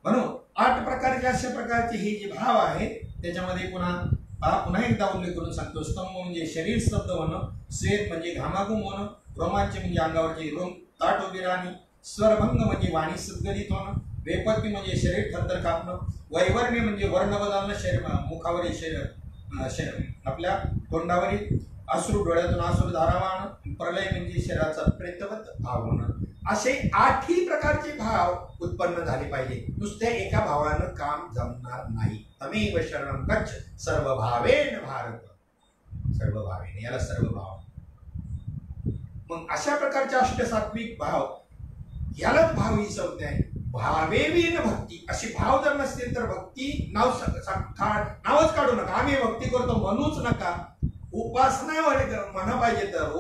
म्हणून 8 प्रकारचे अशा प्रकारचे हे जे भाव आहे त्याच्यामध्ये पुन्हा एकदा उल्लेख करून सांगतो. स्तंभ म्हणजे शरीर स्तब्ध होणं, स्वेद म्हणजे घामाघूम होणं, रोमांच म्हणजे अंगावरचे रोम ताट उभे राहणे, स्वरभंग म्हणजे वाणी सद्गलित होणं, वेपत्ती म्हणजे शरीर थरथर कापणं, वैवर्ण्य म्हणजे वर्ण बदलणं, शरीर मुखावरील शरीर आपल्या तोंडावरील अश्रू, डोळ्यातून अश्रू धारा वाहणं, प्रलय म्हणजे शरीराचा प्रेतवत भाव होणं. असे 8ही प्रकारचे भाव उत्पन्न झाले पाहिजे. नुसत्या एका भावानं काम जमणार नाही. तमेव शरणं गच्छ सर्व भावेन भारत. सर्व भावेने, याला सर्व भाव. मग अशा प्रकारचे अष्टसात्विक भाव, यालाच भाव ही संज्ञा आहे. भावेवीन भक्ती. अशी भाव जर नसतील तर भक्ती नावच काढू नका. आम्ही भक्ती करतो म्हणूच नका. उपासना म्हणा पाहिजे तर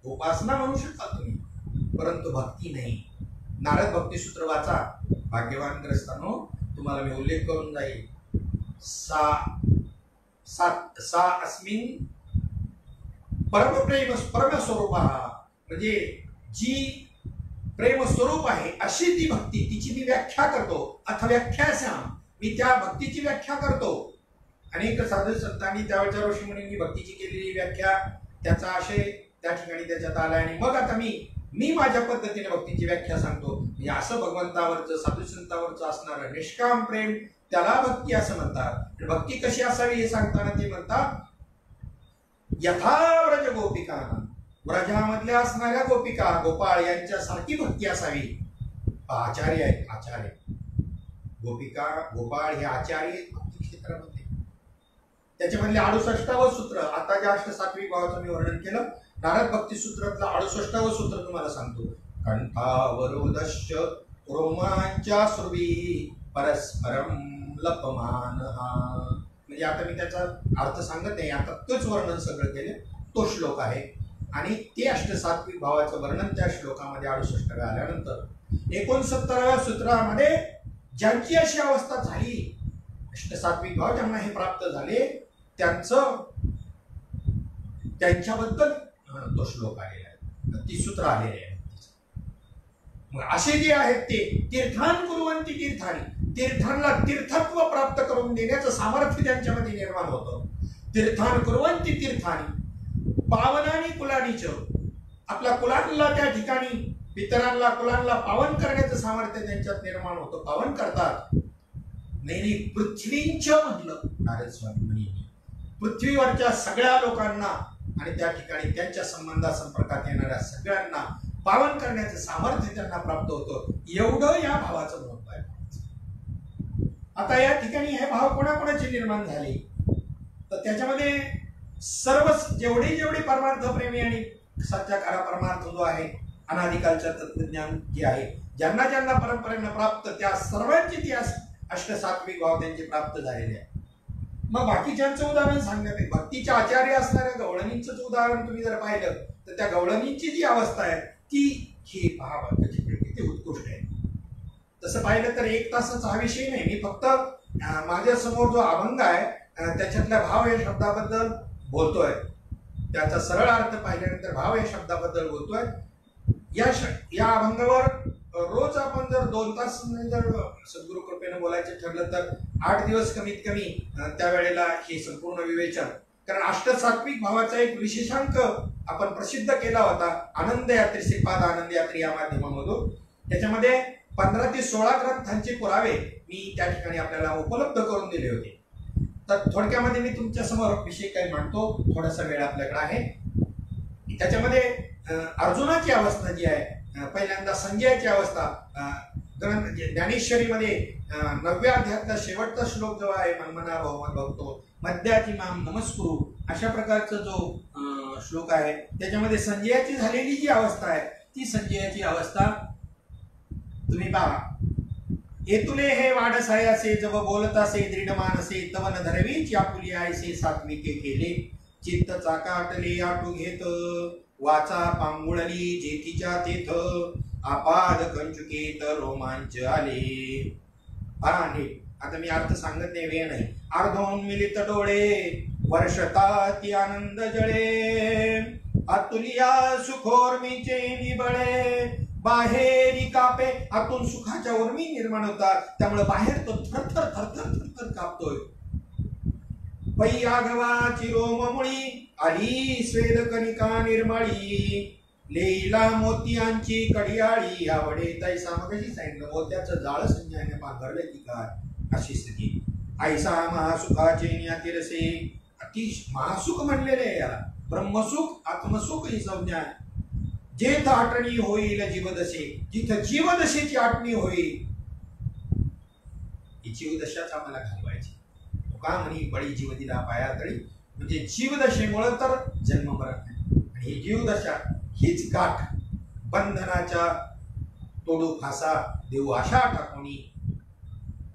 उपासना म्हणू शकता तुम्ही, परंतु भक्ती नाही. नारद भक्ती सूत्र वाचा. भाग्यवान ग्रस्तांनो, तुम्हाला मी उल्लेख करून जाईल. सा अस्मिन परमप्रेम परमस्वरूप, म्हणजे जी प्रेम स्वरूप आहे अशी ती भक्ती, तिची मी व्याख्या करतो. अथ व्याख्यास्याम, मी त्या भक्तीची व्याख्या करतो. अनेक साधू संतांनी त्यावेळच्या ऋषी मुनींनी भक्तीची केलेली व्याख्या, त्याचा आशय त्या ठिकाणी त्याच्यात आला. आणि मग आता मी माझ्या पद्धतीने भक्तीची व्याख्या सांगतो. म्हणजे असं भगवंतावरचं, साधू संतांवरचं असणारं निष्काम प्रेम, त्याला भक्ती असं म्हणतात. भक्ती कशी असावी हे सांगताना ते म्हणतात, यथा व्रज गोपिकांना, व्रजामधल्या असणाऱ्या गोपिका गोपाळ यांच्यासारखी भक्ती असावी. आचार्य आहेत, आचार्य. गोपिका गोपाळ हे आचार्य भक्ती क्षेत्रामध्ये. त्याच्यामधले 68व सूत्र, आता ज्या अष्टसात्विक भावाचं मी वर्णन केलं, नारद भक्ती सूत्रातलं 68व सूत्र तुम्हाला सांगतो. कंठावरोदश्च रोमांच्या सुरवी परस्परम लपमान. म्हणजे आता मी त्याचा अर्थ सांगत नाही, आता तोच वर्णन सगळं केलं. तो श्लोक आहे. आणि ते अष्टसात्विक भावाचं वर्णन त्या श्लोकामध्ये 68 आल्यानंतर 69व्या सूत्रामध्ये ज्यांची अशी अवस्था झाली, अष्टसात्विक भाव ज्यांना हे प्राप्त झाले, त्यांच्याबद्दल तो श्लोक आलेला आहे, ती सूत्र आलेली आहे. मग असे जे आहेत ते तीर्थान कुर्वन्ति तीर्थानी, तीर्थांना तीर्थत्व प्राप्त करून देण्याचं सामर्थ्य त्यांच्यामध्ये निर्माण होतं. तीर्थान कुर्वन्ति तीर्थानी पावनानी कुलानीच, आपल्या कुलांना त्या ठिकाणी पितरांना कुलांना पावन करण्याचं सामर्थ्य त्यांच्यात निर्माण होतं. पावन करतात. नाही, पृथ्वींच म्हटलं नारद स्वामी मुनींनी. पृथ्वीवरच्या सगळ्या लोकांना आणि त्या ठिकाणी त्यांच्या संपर्कात येणाऱ्या सगळ्यांना पावन करण्याचं सामर्थ्य त्यांना प्राप्त होतं. एवढं या भावाचं महत्व आहे. आता या ठिकाणी हे भाव कोणाकोणाचे निर्माण झाले, तर त्याच्यामध्ये सर्व जेवढे परमार्थ प्रेमी आणि सत्याकारा परमार्थ जो आहे, अनादिकालचं तत्वज्ञान जे आहे, ज्यांना परंपरेनं प्राप्त, त्या सर्वांची ती अष्टसात्विक भाव त्यांचे प्राप्त झालेले आहे. मग बाकीच्यांचं उदाहरण सांगण्यात आहे. भक्तीचे आचार्य असणाऱ्या गवळणींचं उदाहरण तुम्ही जर पाहिलं तर त्या गवळणींची जी अवस्था आहे ती ही पहा किती उत्कृष्ट आहे. तसं पाहिलं तर 1 तासाचा हा विषय नाही. मी फक्त माझ्यासमोर जो अभंग आहे त्याच्यातल्या भाव या शब्दाबद्दल बोलतोय. त्याचा सरळ अर्थ पाहिल्यानंतर भाव या शब्दाबद्दल बोलतोय. या अभंगावर रोज आपण जर 2 तास जर सद्गुरु कृपेनं बोलायचं ठरलं तर 8 दिवस कमीत कमी त्यावेळेला हे संपूर्ण विवेचन. कारण अष्टसात्विक भावाचा एक विशेषांक आपण प्रसिद्ध केला होता आनंद यात्री, श्रीपाद आनंद यात्री या माध्यमामधून. त्याच्यामध्ये 15 ते 16 ग्रंथांचे पुरावे मी त्या ठिकाणी आपल्याला उपलब्ध करून दिले होते. तर थोडक्यामध्ये मी तुमच्या समोर विषय काही मांडतो. थोडासा वेळ आपल्याकडे आहे. त्याच्यामध्ये अर्जुनाची अवस्था जी आहे, पहिल्यांदा संजयाची अवस्था, ज्ञानेश्वरीमध्ये 9व्या अध्यायातला शेवटचा श्लोक जो आहे, मनमना बहुमत भक्तो मध्याची माम नमस्कुरु, अशा प्रकारचा जो श्लोक आहे, त्याच्यामध्ये संजयाची झालेली जी अवस्था आहे ती संजयाची अवस्था तुम्ही पहा. येतुले हे वाढसाय असे जव बोलतासे दृढ मानसे तवन धरवीच आपुली आयसे सात्विके केले चित्त चाकाटले आटू घेत वाचा पांगुळली जेथीच्या तेथ आपाद कंचुकेत रोमांच आले. आणि आता मी अर्थ सांगत नाही, वेळ नाही. अर्धोन मिलित डोळे वर्षताती आनंद जळे अतुलिया सुखोर्मीचे निबळे बाहेरी कापे. आतून सुखाच्या उर्मी निर्माण होतात, त्यामुळे बाहेर तो थरथर थरथर थरथर कापतोय. पै आघवाची रोममुळी आली स्वेद कणिका निर्मळी लेईला मोतियांची कडियाळी आवडे तैसा मगाशी सांगितलं मोत्याचं जाळ संज्ञाने पांघरले की काय अशी स्थिती. ऐसा महासुखाचे न्यातिरसे अति महासुख म्हणलेले आहे याला. ब्रह्मसुख आत्मसुख ही संज्ञा आहे. जेथ आटणी होईल जीवदशे, जिथं जीवदशेची आटणी होईल ही जीवदशाच आम्हाला घालवायची. तुका म्हणी बळी जीव दिला पाया तळी, म्हणजे जीवदशेमुळे तर जन्म मरत नाही. आणि ही जीवदशा हीच गाठ बंधनाच्या तोडू फासा देऊ आशा टाकूनी,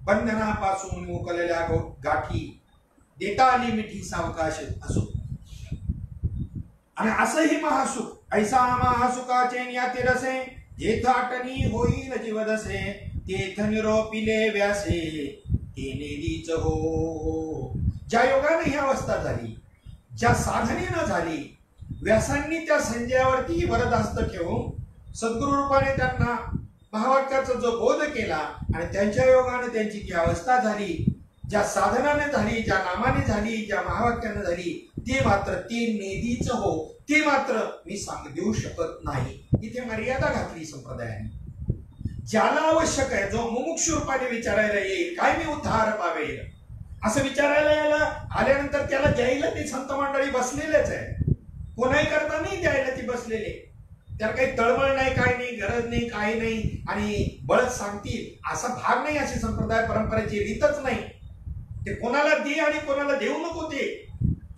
बंधनापासून मोकलेल्या गाठी देता आली मिठी सावकाश असो. आणि असंही महासुख. ऐसा महासुखाचे न्यातिरसे, जेथ आटणी होईल जीवदसे, तेथ निरोपिले व्यासे ते नेदीच हो. ज्या योगाने ही अवस्था झाली, ज्या साधनेनं झाली, व्यासांनी त्या संजयावरती वरदहस्त ठेवून सद्गुरु रूपाने त्यांना महावाक्याचा जो बोध केला आणि त्यांच्या योगाने त्यांची जी अवस्था झाली, ज्या साधनाने झाली, ज्या नामाने झाली, ज्या महावाक्याने झाली, ते मात्र ते नेदीच हो, ते मात्र मी सांग देऊ शकत नाही. इथे मर्यादा घातली संप्रदायाने. ज्याला आवश्यक आहे, जो मुमुक्ष रूपाने विचारायला येईल, काय मी उद्धार पावेल असं विचारायला आल्यानंतर त्याला द्यायला ती संत मंडळी बसलेलेच आहे. कोणाही करता नाही द्यायला ती बसलेले. त्याला काही तळमळ नाही, काय नाही, गरज नाही, काही नाही, आणि बळच सांगतील असा भाग नाही. अशी संप्रदाय परंपरेची रीतच नाही. ते कोणाला दे आणि कोणाला देऊ नको ते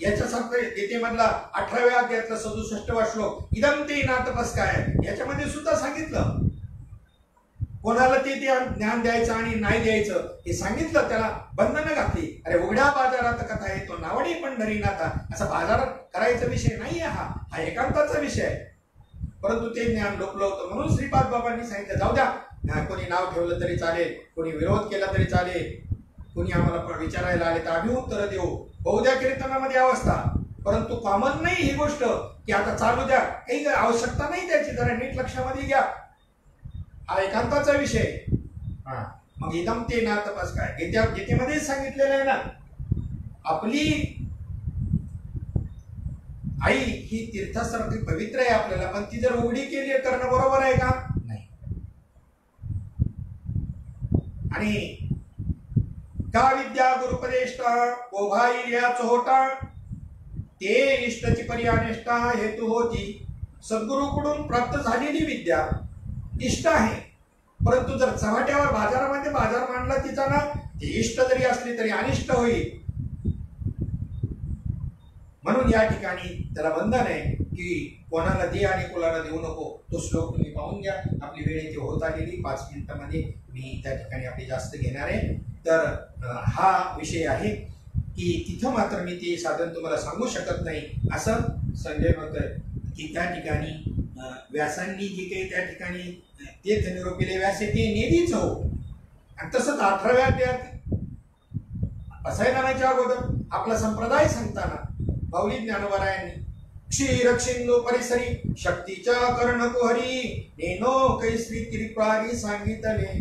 याच्यासारखं. येते मधला 18व्या अध्यायातला 67वा श्लोक इदम ते नातपस्काय, याच्यामध्ये सुद्धा सांगितलं कोणाला ते ज्ञान द्यायचं आणि नाही द्यायचं हे सांगितलं. त्याला बंधनं घातली. अरे उघड्या बाजारात कथा येतो नावडी पंढरीनाथा, असा बाजारात करायचा विषय नाही. हा एकांताचा विषय आहे. परंतु ते ज्ञान लोकलं होतं म्हणून श्रीपाद बाबांनी सांगितलं जाऊ द्या, कोणी नाव ठेवलं तरी चालेल, कोणी विरोध केला तरी चालेल, कोणी आम्हाला विचारायला आले तर आम्ही उत्तर देऊ. बहुद्या कीर्तनामध्ये अवस्था, परंतु कॉमन नाही ही गोष्ट की आता चालू द्या, काही आवश्यकता नाही त्याची. जरा नीट लक्षामध्ये घ्या, हा एकांताचा विषय. मग इदम ते ना तपास काय गीतेमध्ये सांगितलेलं आहे ना, आपली आई ही तीर्थासारखी पवित्र आहे आपल्याला, पण ती जर उघडी केली करणं बरोबर आहे का? नाही. आणि का विद्या गुरुपदेष्टा ओभाईल या चोहोटा, ते इष्टची पर्यानिष्ठा हेतू होती. सद्गुरूकडून प्राप्त झालेली विद्या इष्ट आहे, परंतु जर चव्हाट्यावर बाजारामध्ये बाजार मांडला तिचा ना, ती इष्ट जरी असली तरी अनिष्ट होईल. म्हणून या ठिकाणी त्याला बंधन आहे की कोणाला दे आणि कोणाला देऊ नको. तो श्लोक तुम्ही पाहून घ्या. आपली वेळ इथे होत आलेली 5 मिनिटांमध्ये मी त्या ठिकाणी आपली जास्त घेणार आहे. तर हा विषय आहे की तिथं मात्र मी ते साधन तुम्हाला सांगू शकत नाही असं संजय म्हणतोय की त्या ठिकाणी व्यासांनी जे काही त्या ठिकाणी तीर्थ निरोपिले व्यासे ते नेदीच हो. आणि तसंच 18व्या अध्यायात असायनाच्या अगोदर आपला संप्रदाय सांगताना माऊली ज्ञानोबरायांनी क्षीरक्षिंदू परिसरी शक्तीच्या कर्णकुहरी नेनो कैश्री त्रिपुरारी सांगितले.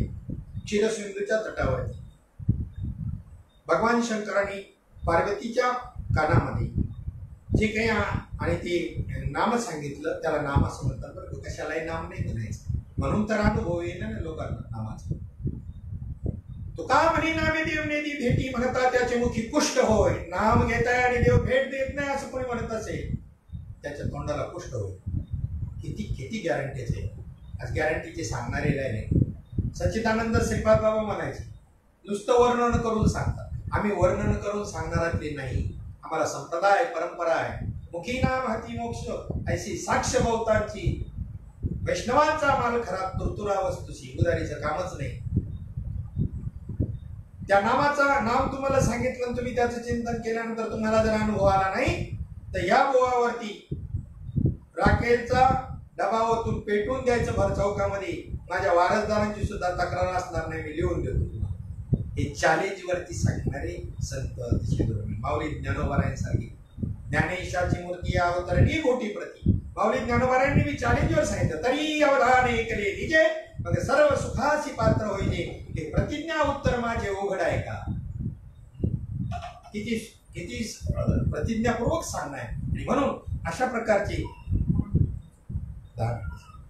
क्षीरसिंधूच्या तटावरती भगवान शंकरांनी पार्वतीच्या कानामध्ये जे काही आणि ते नाम सांगितलं, त्याला नाम असं म्हणतात. बरं, कशालाही नाम नाही म्हणायचं, म्हणून तर अनुभव येईल ना लोकांना नामाचा. तुका म्हणी नामे देव नेदी भेटी म्हणता त्याचे मुखी कुष्ठ होय. नाम घेताय आणि देव भेट देत नाही असं कोणी म्हणत असेल, त्याच्या तोंडाला कुष्ठ होय. किती गॅरंटीचे. आज गॅरंटीचे सांगणारे नाही. सच्चिदानंद श्रीपाद बाबा म्हणायचे नुसतं वर्णन करून सांगतात, आम्ही वर्णन करून सांगणारातले नाही. आम्हाला संप्रदाय परंपरा आहे. मुखी नाम हाती मोक्ष ऐशी साक्ष बहुतांची. वैष्णवांचा माल खरा तुरतुरा वस्तूशी, उदारीचं कामच नाही. त्या नामाचा नाम तुम्हाला सांगितलं, तुम्ही त्याचं चिंतन केल्यानंतर तुम्हाला जर अनुभव आला नाही तर या बोवावरती राखेलचा डबा ओतून पेटून द्यायचं भर चौकामध्ये. माझ्या वारसदारांची सुद्धा तक्रार असणार नाही, मी लिहून देतो तुम्हाला. हे चॅलेंज वरती सांगणारे संत अतिशय दुर्मिळ. माऊली ज्ञानोबारायांसारखी ज्ञानेशाची मूर्ती अवतरणी कोटी प्रती. माऊली ज्ञानोबारायांनी मी चॅलेंजवर सांगितलं तरी अवधान ऐकले निजे, मग सर्व सुखासी पात्र होईले. हे प्रतिज्ञा उत्तर माझे उघड आहे का? किती प्रतिज्ञापूर्वक सांगणं आहे. आणि म्हणून अशा प्रकारचे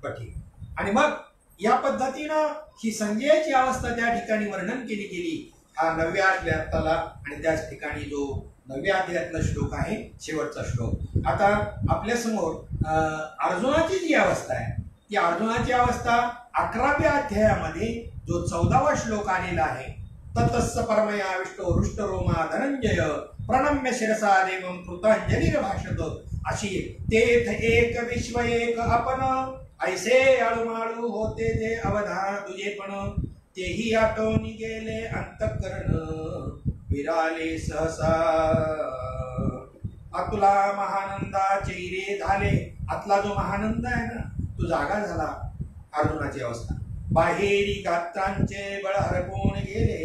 पटी. आणि मग या पद्धतीनं ही संजयाची अवस्था त्या ठिकाणी वर्णन केली. हा 9व्या अध्यायातला आणि त्याच ठिकाणी जो 9व्या अध्यायातला श्लोक आहे, शेवटचा श्लोक. आता आपल्या समोर अर्जुनाची जी अवस्था आहे, ती अर्जुनाची अवस्था 11व्या अध्यायामध्ये जो 14वा श्लोक आलेला आहे, ततस्स परमया विष्णो हृष्टरोमा धनंजय प्रणम्य शिरसा देवं कृतांजलिर्भाषत. अशी तेथ एक विश्व एक आपण ऐसे आळूमाळू होते जे अवधान तुझे पण तेही आटोनी गेले अंतःकरण विराले सहसा. आतुला महानंदाचे रे झाले. आतला जो महानंद आहे ना, तो जागा झाला. अर्जुनाची अवस्था बाहेरी गात्रांचे बळ हरपून गेले.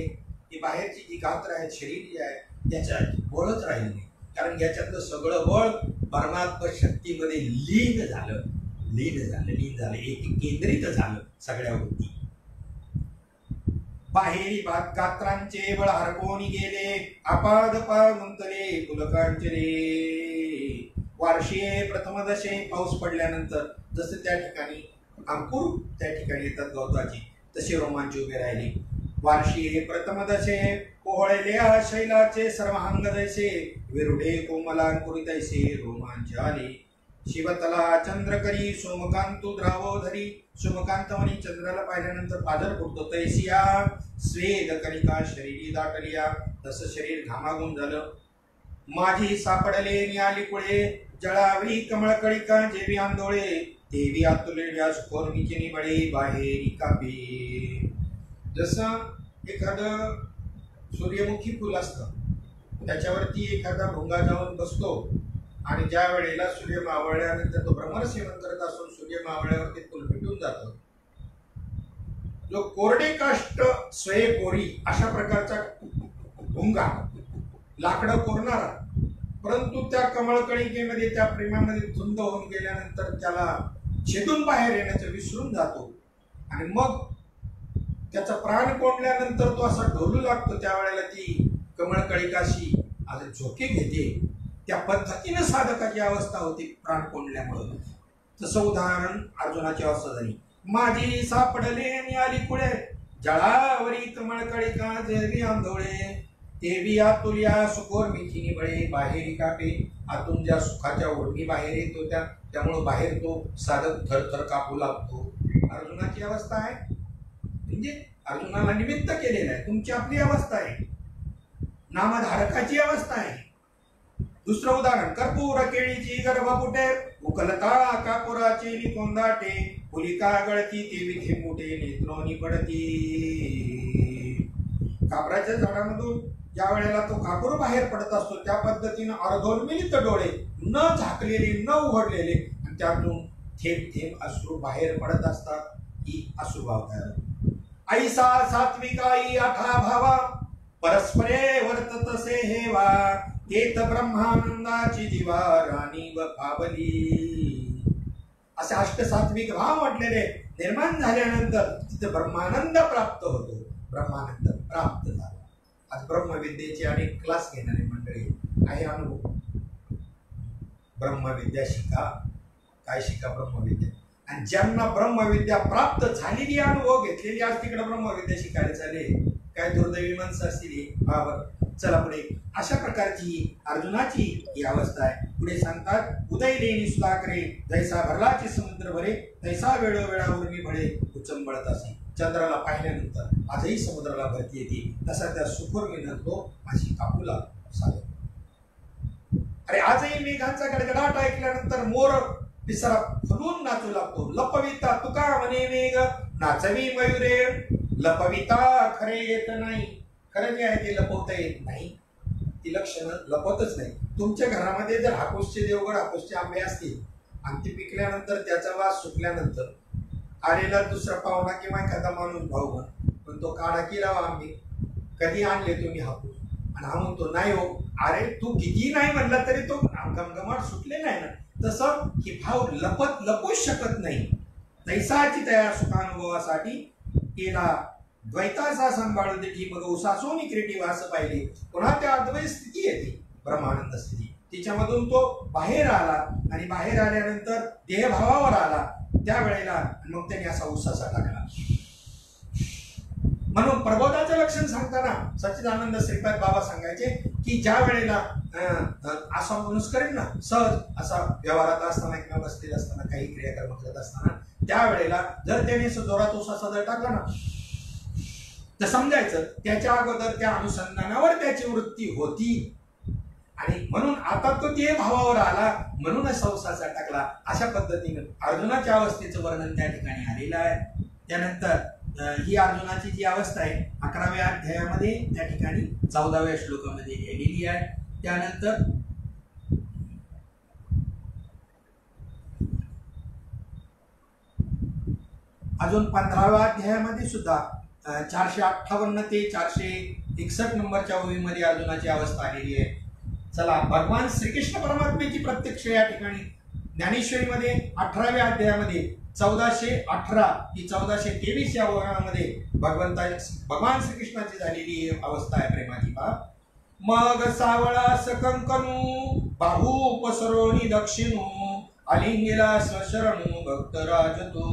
ही बाहेरची जी गात्र आहे, शरीर जे आहे, त्याच्यात बळच राहिले नाही. कारण याच्यातलं सगळं बळ परमात्मा शक्तीमध्ये लीन झालं. एक केंद्रित झालं सगळ्या वृत्ती. बाहेरी गात्रांचे बळ हरपून गेले. अपाद गुंतले पुलकांचले. वार्षिये प्रथम दशे पाऊस पडल्यानंतर जसे त्या ठिकाणी अंकुर त्या ठिकाणी येतात गवताची, तसे रोमांच उभे राहिले. वार्षिये प्रथम दशे पोहळल्या शैलाचे सर्वांग दैसे विरुडे कोमलांकुरी तैसे रोमांच आले. शिवतला चंद्रकरी सोमकांतू द्रावोधरी. सोमकांत म्हणी चंद्राला पाहिल्यानंतर पाजर फुटतो तैसिया. स्वेद कलिका शरीरी दाटलिया. तसं शरीर घामाघूम झालं. माझी सापडले नियाली पुळे जळावरी कमळकळिका जेवी आंदोळे देवी आतुल्या सुखोर्मीची निबळे बाहेरी कापे. जसं एखादं सूर्यमुखी फुल असतं, त्याच्यावरती एखादा भुंगा जाऊन बसतो आणि ज्या वेळेला सूर्य मावळल्यानंतर तो भ्रमर सेवन करत असून सूर्य मावळल्यावरती फुल पिटून जातं. जो कोरडे काष्ट स्वये कोरी अशा प्रकारचा भुंगा, लाकडं कोरणारा, परंतु त्या कमळकणिकेमध्ये त्या प्रेमामध्ये धुंद होऊन गेल्यानंतर त्याला छेदून बाहेर येण्याचं विसरून जातो आणि मग त्याचा प्राण कोंडल्यानंतर तो असा ढोलू लागतो. त्यावेळेला ती कमळकळिकाशी असे झोके घेते. त्या पद्धतीने साधकाची अवस्था होती प्राण कोंडल्यामुळे. तसं उदाहरण अर्जुनाची अवस्था झाली. माझी सापडले नियाली पुढे जळावरी कमळकळिका जेवी आंधोळे देवी आतुल्या सुखोर्मीची निबळे बाहेरी कापे. आतून ज्या सुखाच्या उर्मी बाहेर येत होत्या, त्यामुळे बाहेर तो साधक थरथर कापू लागतो. अर्जुनाची अवस्था आहे, म्हणजे अर्जुनाला निमित्त केलेलं आहे. तुमची आपली अवस्था आहे, नामधारकाची अवस्था आहे. दुसरं उदाहरण कर्पूर केळीची गर्भपुटे उकलता कापुराची निकोंदाटे फुलिका गळती तेवी थेंबुटे नेत्रोनी पडती. कापराच्या झाडामधून ज्या वेळेला तो कापूर बाहेर पडत असतो, त्या पद्धतीनं अर्धोन्मिलित डोळे न झाकलेले न उघडलेले आणि त्यातून थेंब थेंब अश्रू बाहेर पडत असतात. ही अश्रुभाव तयार. ऐसा सात्विकाई आठा भावा परस्परे वर्ततसे हेवा तेत ब्रह्मानंदाची जीवा राणी व पावली. असे अष्टसात्विक भाव म्हटलेले निर्माण झाल्यानंतर तिथे ब्रह्मानंद प्राप्त होतो. ब्रह्मानंद प्राप्त झाला. आज ब्रह्मविद्येचे अनेक क्लास घेणारे मंडळी आहे. अनुभव ब्रह्मविद्या शिका. काय शिका? ब्रह्मविद्या. आणि ज्यांना ब्रह्मविद्या प्राप्त झालेली, अनुभव घेतलेली, आज तिकडे ब्रह्मविद्या शिकायला चाले. काय दुर्दैवी माणसं असतील बाबर. चला पुढे. अशा प्रकारची अर्जुनाची ही अवस्था आहे. पुढे सांगतात उदयलेनी सुधाकरे जैसा भरलाचे समुद्र भरे तैसा वेळोवेळावर मी भळे उचंबळत असे. चंद्राला पाहिल्यानंतर आजही समुद्राला भरती येते, तसा त्या सुखोर्मीनं तो अशी कापूला साधत. अरे आजही मेघांचा गडगडाट ऐकल्यानंतर मोर पिसरा फुलून नाचू लागतो. लपविता तुका म्हणे मेघ नाचवी मयुरे लपविता खरे येत नाही. खरं जे आहे ते लपवता येत नाही. ती लक्षणं लपतच नाही. तुमच्या घरामध्ये जर हापूसचे देवगड हापूसचे आंबे असतील आणि ते पिकल्यानंतर त्याचा वास सुटल्यानंतर आलेला दुसरा पाहुणा किंवा एखादा माणूस भाऊ पण तो काढा की लावा आंबे कधी आणले तुम्ही हापूस, आणि हा म्हणतो नाही हो. अरे तू किती नाही म्हणला तरी तो गमगमाट सुटलेला आहे ना. तसं ही भाव लपूच शकत नाही. तैसाची तयार सुखानुभवासाठी केला द्वैताचा सांभाळू देखी मग उसासोनी क्रिएटिव्ह असं पाहिले. पुन्हा त्या अद्वैत स्थिती येते, ब्रह्मानंद स्थिती. तिच्यामधून तो बाहेर आला आणि बाहेर आल्यानंतर देहभावावर आला. त्यावेळेला मग त्यांनी असा उसासा टाकला. म्हणून प्रबोधाचं लक्षण सांगताना सच्चिदानंद श्रीपाद बाबा सांगायचे की ज्या वेळेला असा माणूस करेल ना, सहज असा व्यवहारात असताना किंवा बसलेला असताना काही क्रियाकर्म करत असताना त्यावेळेला जर त्याने जोरात उसासा जर टाकला ना, तर समजायचं त्याच्या अगोदर त्या अनुसंधानावर त्याची वृत्ती होती आणि म्हणून आता तो ते भावावर आला म्हणून संसाचा टाकला. अशा पद्धतीने अर्जुनाच्या अवस्थेचं वर्णन त्या ठिकाणी आलेलं आहे. त्यानंतर ही अर्जुनाची जी अवस्था आहे 11व्या अध्यायामध्ये त्या ठिकाणी 14व्या श्लोकामध्ये लिहिलेली आहे. त्यानंतर अजून 15व्या अध्यायामध्ये सुद्धा 458 ते 461 नंबरच्या ओळीमध्ये अर्जुनाची अवस्था आलेली आहे. चला, भगवान श्रीकृष्ण परमात्म्याची प्रत्यक्ष या ठिकाणी ज्ञानेश्वरीमध्ये 18व्या अध्यायामध्ये 1418 ती 1423 या ओळामध्ये भगवान श्रीकृष्णाची झालेली अवस्था आहे प्रेमाची. पहा, मग सावळा सकंकनू बाहू पसरोनी दक्षिणू आलिंगेला सशरणू भक्तराज तो.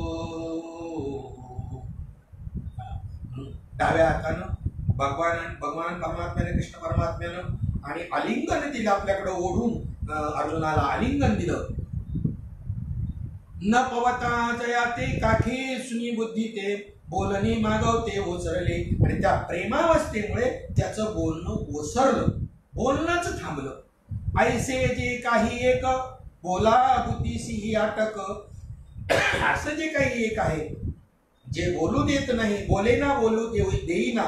डाव्या हातानं भगवान परमात्म्याने कृष्ण परमात्म्यानं आणि आलिंगन दिलं, आपल्याकडे ओढून अर्जुनाला आलिंगन दिलं. न पवता जयाते काठी सुनी बुद्धी ते बोलणे मागवते ओसरले. आणि त्या प्रेमावस्थेमुळे त्याचं बोलणं ओसरलं, बोलणंच थांबलं. ऐसे जे काही एक बोला बुद्धीसी ही अटक. असं जे काही एक आहे जे बोलू देत नाही, बोले ना बोलू देईना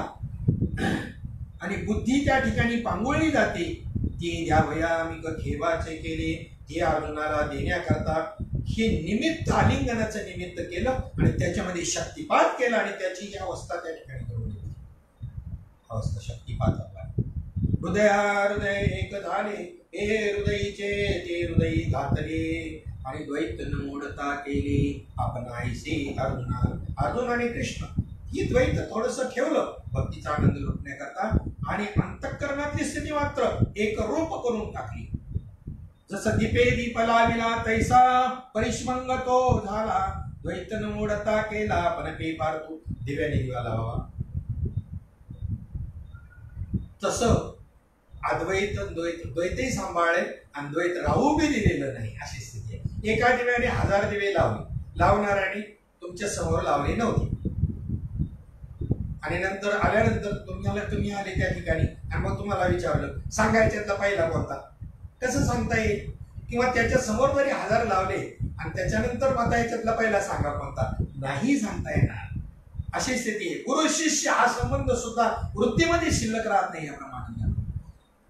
आणि बुद्धी त्या ठिकाणी पांगुळली जाते. ती द्यावया मी ठेवाचे केले, हे अर्जुनाला देण्याकरता हे निमित्त आलिंगनाचं निमित्त केलं आणि त्याच्यामध्ये शक्तिपात केला आणि त्याची ही अवस्था त्या ठिकाणी करून दिली. अवस्था शक्तिपात. हृदय एक झाले, हे हृदयीचे ते हृदयी घातले आणि द्वैत न मोडता केले आपण आईसे अर्जुन आणि कृष्ण ही द्वैत थोडस ठेवलं भक्तीचा आनंद लुटण्याकरता आणि अंतःकरणातली स्थिती मात्र एक रूप करून टाकली. जसं दीपे दीप लाविला तैसा परिश्मंग तो झाला, द्वैत न मोडता केला पण पे पारतू दिव्याने दिवा लावा. तसं अद्वैत द्वैतही सांभाळले आणि द्वैत राहू बी दिलेलं नाही अशी स्थिती आहे. एका दिव्याने 1000 दिवे लावले, लावणाऱ्याने तुमच्या समोर लावले नव्हते आणि नंतर आल्यानंतर तुम्ही आले त्या ठिकाणी आणि मग तुम्हाला विचारलं सांगायच्यातला पहिला कोणता, कसं सांगता येईल? किंवा त्याच्या समोर जरी 1000 लावले आणि त्याच्यानंतर याच्यातला पहिला सांगा कोणता, नाही सांगता येणार अशी स्थिती आहे. गुरु शिष्य हा संबंध सुद्धा वृत्तीमध्ये शिल्लक राहत नाही याप्रमाणे.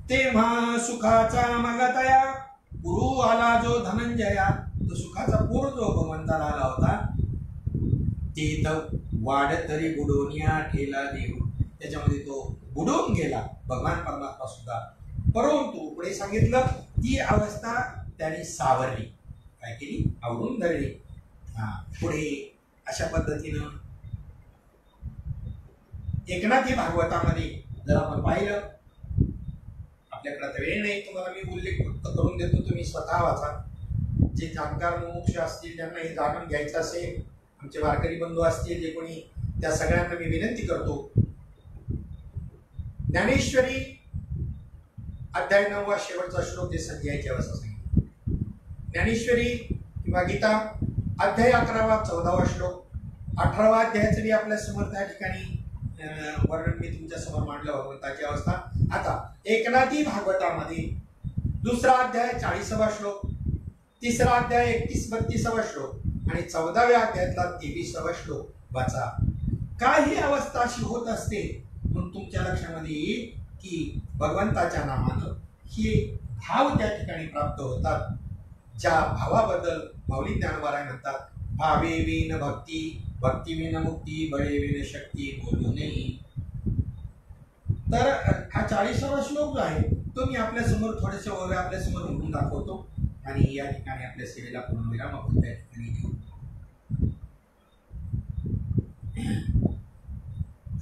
तेव्हा सुखाचा मागतया गुरु आला जो धनंजया. तो सुखाचा पूर जो भगवंताला आला होता ते तर वाढ तरी बुडवण्या ठेला देव, त्याच्यामध्ये तो बुडून गेला भगवान परमात्मा सुद्धा. परंतु पुढे सांगितलं ती अवस्था त्याने सावरली, काय केली? आवरून धरली. पुढे अशा पद्धतीनं एकनाथी भागवतामध्ये जर आपण पाहिलं, आपल्याकडे तर वेळ नाही, तुम्हाला मी उल्लेख फक्त करून देतो, तुम्ही स्वतः वाचा. जे जाणकार मुमुक्ष असतील ज्यांना हे जाणून घ्यायचं असेल, आमचे वारकरी बंधू असतील जे कोणी, त्या सगळ्यांना मी विनंती करतो. ज्ञानेश्वरी अध्याय 9 शेवटचा श्लोक ते संध्याच्या अवस्था सांगितलं. ज्ञानेश्वरी किंवा गीता अध्याय 11 14वा श्लोक, 18वा अध्यायाचं बी आपल्या समोर त्या ठिकाणी वर्णन मी तुमच्या समोर मांडलं भगवंताची अवस्था. आता एकनाथी भागवतामध्ये 2रा अध्याय 40वा श्लोक, 3रा अध्याय 31-32वा श्लोक आणि 14व्या अध्यायातला 23वा श्लोक वाचा. काय ही अवस्था अशी होत असते म्हणून तुमच्या लक्षामध्ये येईल की भगवंताच्या नामानं हे भाव त्या ठिकाणी प्राप्त होतात. ज्या भावाबद्दल माऊली ज्ञानवाराय म्हणतात, भावे विन भक्ती, भक्ती विन मुक्ती, बळे विन शक्ती बोलू नये. तर हा 40वा श्लोक जो आहे तो मी आपल्या समोर थोडेसे वगैरे आपल्या समोर म्हणून दाखवतो आणि या ठिकाणी आपल्या सेवेला पूर्णविराम आपण त्या ठिकाणी देऊ.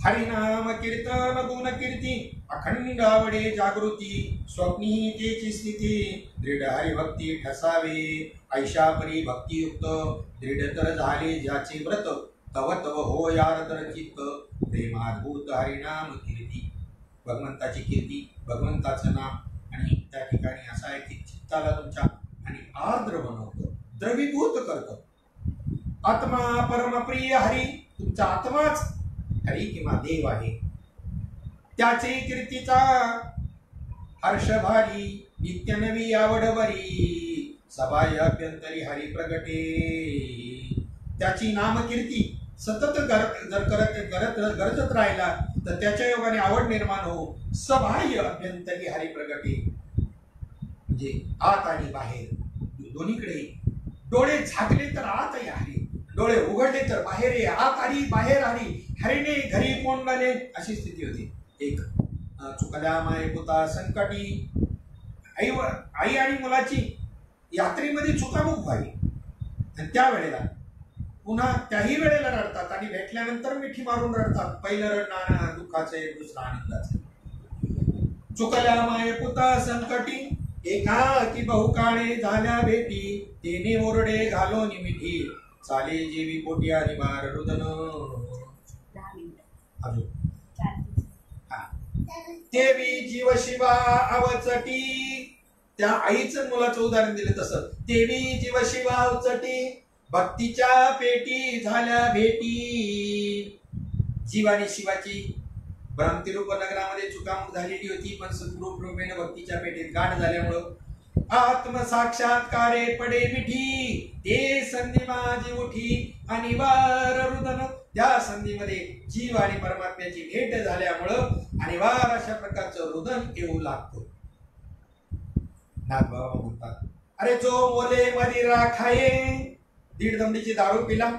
हरिनाम कीर्तन गुण कीर्ती अखंड आवडे जागृती स्वप्नी तेची स्थिती दृढ हरिभक्ती ठसावे ऐशा परी भक्तियुक्त दृढतर झाले ज्याचे व्रत तव तव हो यार चित्त प्रेमाद्भूत हरिनाम कीर्ती. भगवंताची कीर्ती, भगवंताचं नाम आणि त्या ठिकाणी असं आहे की चित्ताला तुमच्या आणि आर्द्र बनवतं, द्रवीभूत करतं. आत्मा परमप्रिय हरी, तुमचा आत्माच हरी किंवा देव आहे. त्याचे कीर्तीचा हर्ष भारी नित्य नवी आवड बरी सबाय अभ्यंतरी हरी प्रगटे. त्याची नाम कीर्ती सतत गरजत राहिला तर त्याच्या योगाने आवड निर्माण हो. सबाह्य अभ्यंतरी हरी प्रगटे म्हणजे आत आणि बाहेर दोन्हीकडे. डोळे झाकले तर आत आहे हरी, डोळे उघडले तर बाहेर आहे. आत हरी बाहेर हरी, हरीने घरी कोंडले अशी स्थिती होती. एक चुकल्या माय पुता संकटी, आई आणि मुलाची यात्रेमध्ये चुकामुक व्हावी आणि त्या वेळेला पुन्हा त्याही वेळेला रडतात आणि भेटल्यानंतर मिठी मारून रडतात. पहिलं रडणार दुःखाचे, दुसरं आनंदाचे. चुकल्या माय पुता संकटी, एकाकी बहुकाळे झाल्या भेटी तेने ओरडे घालो निमिठी चाले जेवी पोटी आणि मार रुदन. देवी जीव शिवा अवचटी, त्या आईचं मुलाचं उदाहरण दिलं तसं. देवी जीव शिवा अवचटी भक्तीच्या पेटी झाल्या भेटी. जीव आणि शिवाची भ्रांतिरूप नगरामध्ये चुकामुक झालेली होती, पण सद्गुरु कृपेने भक्तीच्या पेटीत गाठ झाल्यामुळं आत्मसाक्षात्कारे पडे मिठी ते संधी माझी उठी आणि वार रुदन. त्या संधीमध्ये जीव आणि परमात्म्याची भेट झाल्यामुळं आणि वार अशा प्रकारचं रुदन येऊ लागतं. नाथबाबा म्हणतात, अरे जो मोले मदिरा खाये, दीड दमडीची दारू पिला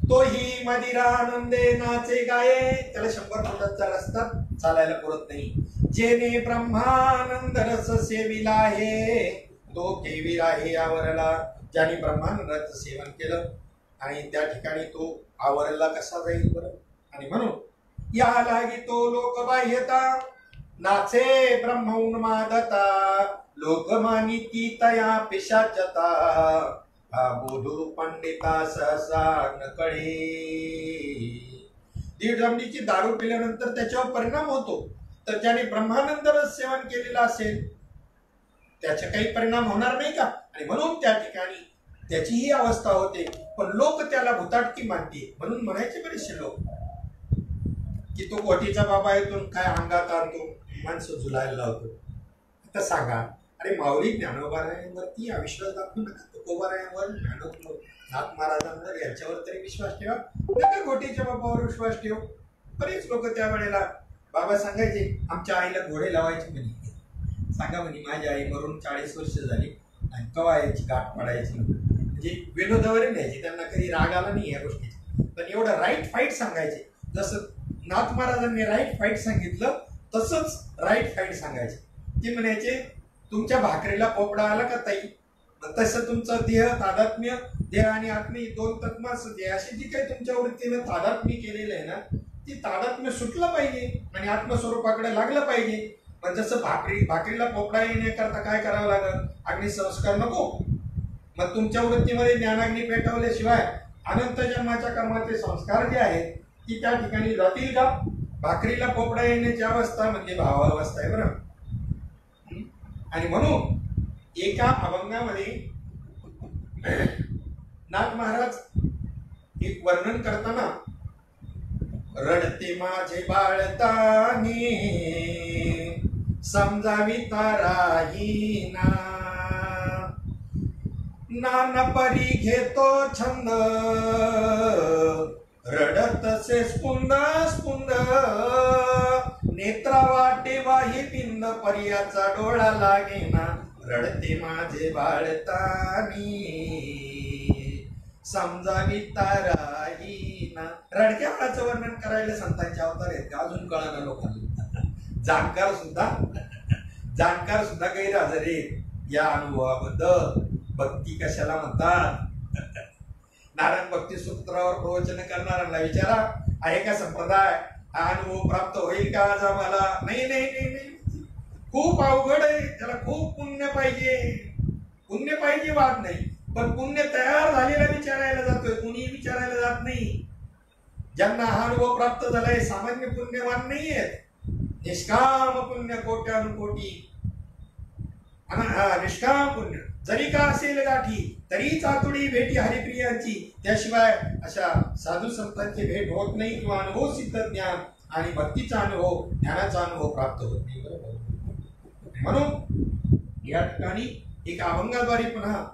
तोही मदिरा आनंदे नाचे गाये. त्याला 100 फुटाचा रस्ता चालायला पुरत नाही. जेने ब्रह्मानंद रस सेविला आहे तो केवी आहे आवरला. ज्याने ब्रह्मानंद रस सेवन केलं आणि त्या ठिकाणी तो आवरला कसा जाईल बरं. आणि म्हणून या लागी तो लोकबाह्यता नाचे ब्रह्म उन्मादता लोकमानिती तया पिशाचता बोधू पंडिता सहसा नकळे. दीड दमडीची दारू पिल्यानंतर त्याच्यावर परिणाम होतो. तर ज्याने ब्रह्मानंद रस सेवन केलेला असेल त्याचे काही परिणाम होणार नाही का. आणि म्हणून त्या ठिकाणी त्याची ही अवस्था होते. पण लोक त्याला भुताटकी मानते. म्हणून म्हणायचे बरेचसे लोक की तो कोटीचा बाबा येतून काय अंगात आणतो, माणसं झुलायला लावतो. आता सांगा, अरे माऊली ज्ञानोबारायांवरती अविश्वास दाखवू नका. तुकोबारायांवर, नाथ महाराजांवर यांच्यावर तरी विश्वास ठेवा, नका घोटीच्या बाबावर विश्वास ठेव. बरेच लोक त्यावेळेला बाबा सांगायचे आमच्या आईला घोडे लावायचे म्हणे. सांगा म्हणे माझी आई मरून 40 वर्ष झाली आणि कवा याची गाठ पडायची. म्हणजे विनोदावर न्यायची, त्यांना कधी राग आला नाही या गोष्टीचा. पण एवढं राईट फाईट सांगायचे. जसं नाथ महाराजांनी राईट फाईट सांगितलं तसंच राईट फाईट सांगायचे. ते म्हणायचे तुमच्या भाकरीला पोपडा आला का ताई, तसं तुमचं देह तादात्म्य, देह आणि आत्मे दोन तत्मास देह अशी जी काही तुमच्या वृत्तीनं तादात्म्य केलेलं आहे ना, ती तादात्म्य सुटलं पाहिजे आणि आत्मस्वरूपाकडे लागलं पाहिजे. पण जसं भाकरीला पोपडा येण्याकरता काय करावं लागलं, अग्निसंस्कार नको. मग तुमच्या वृत्तीमध्ये ज्ञानाग्नी पेटवल्याशिवाय अनंत जन्माच्या कर्माचे संस्कार जे आहेत ती त्या ठिकाणी जातील का. भाकरीला पोपडा येण्याची अवस्था म्हणजे भावावस्था आहे बरं. आणि म्हणून एका अभंगामध्ये नाथ महाराज एक वर्णन करताना रडते माझे बाळताने समजावी ताराहीना नाना परी घेतो छंद रडतसे स्पुंद स्पुंद नेत्रा वाटे वाही पिंद पर्याचा डोळा लागेना रडते माझे बाळतानी समजावी ताराहीना. रडक्या बाळाचं वर्णन करायला संतांचे अवतार आहेत का अजून कळाना लोकांना. जाणकार सुद्धा गैरहजर आहेत या अनुभवाबद्दल. भक्ती कशाला म्हणतात. नारायण भक्ती सूत्रावर प्रवचन करणाऱ्यांना विचारा आहे का संप्रदाय. हा अनुभव प्राप्त होईल का आज आम्हाला? नाही नाही नाही नाही, खूप अवघड आहे. त्याला खूप पुण्य पाहिजे. पुण्य पाहिजे वाद नाही, पण पुण्य तयार झालेला विचारायला जातोय, कुणी विचारायला जात नाही. ज्यांना हा अनुभव प्राप्त झालाय सामान्य पुण्यवान नाही आहेत. निष्काम पुण्य कोट्यानुकोटी, निष्काम पुण्य जरी का असेल गाठी, तरी चातुडी भेटी हरिप्रियांची. त्याशिवाय अशा साधू संतांची भेट होत नाही किंवा अनुभव सिद्ध ज्ञान आणि भक्तीचा अनुभव, ज्ञानाचा अनुभव प्राप्त होत नाही. बरोबर. म्हणून या ठिकाणी एक अभंगाद्वारे पुन्हा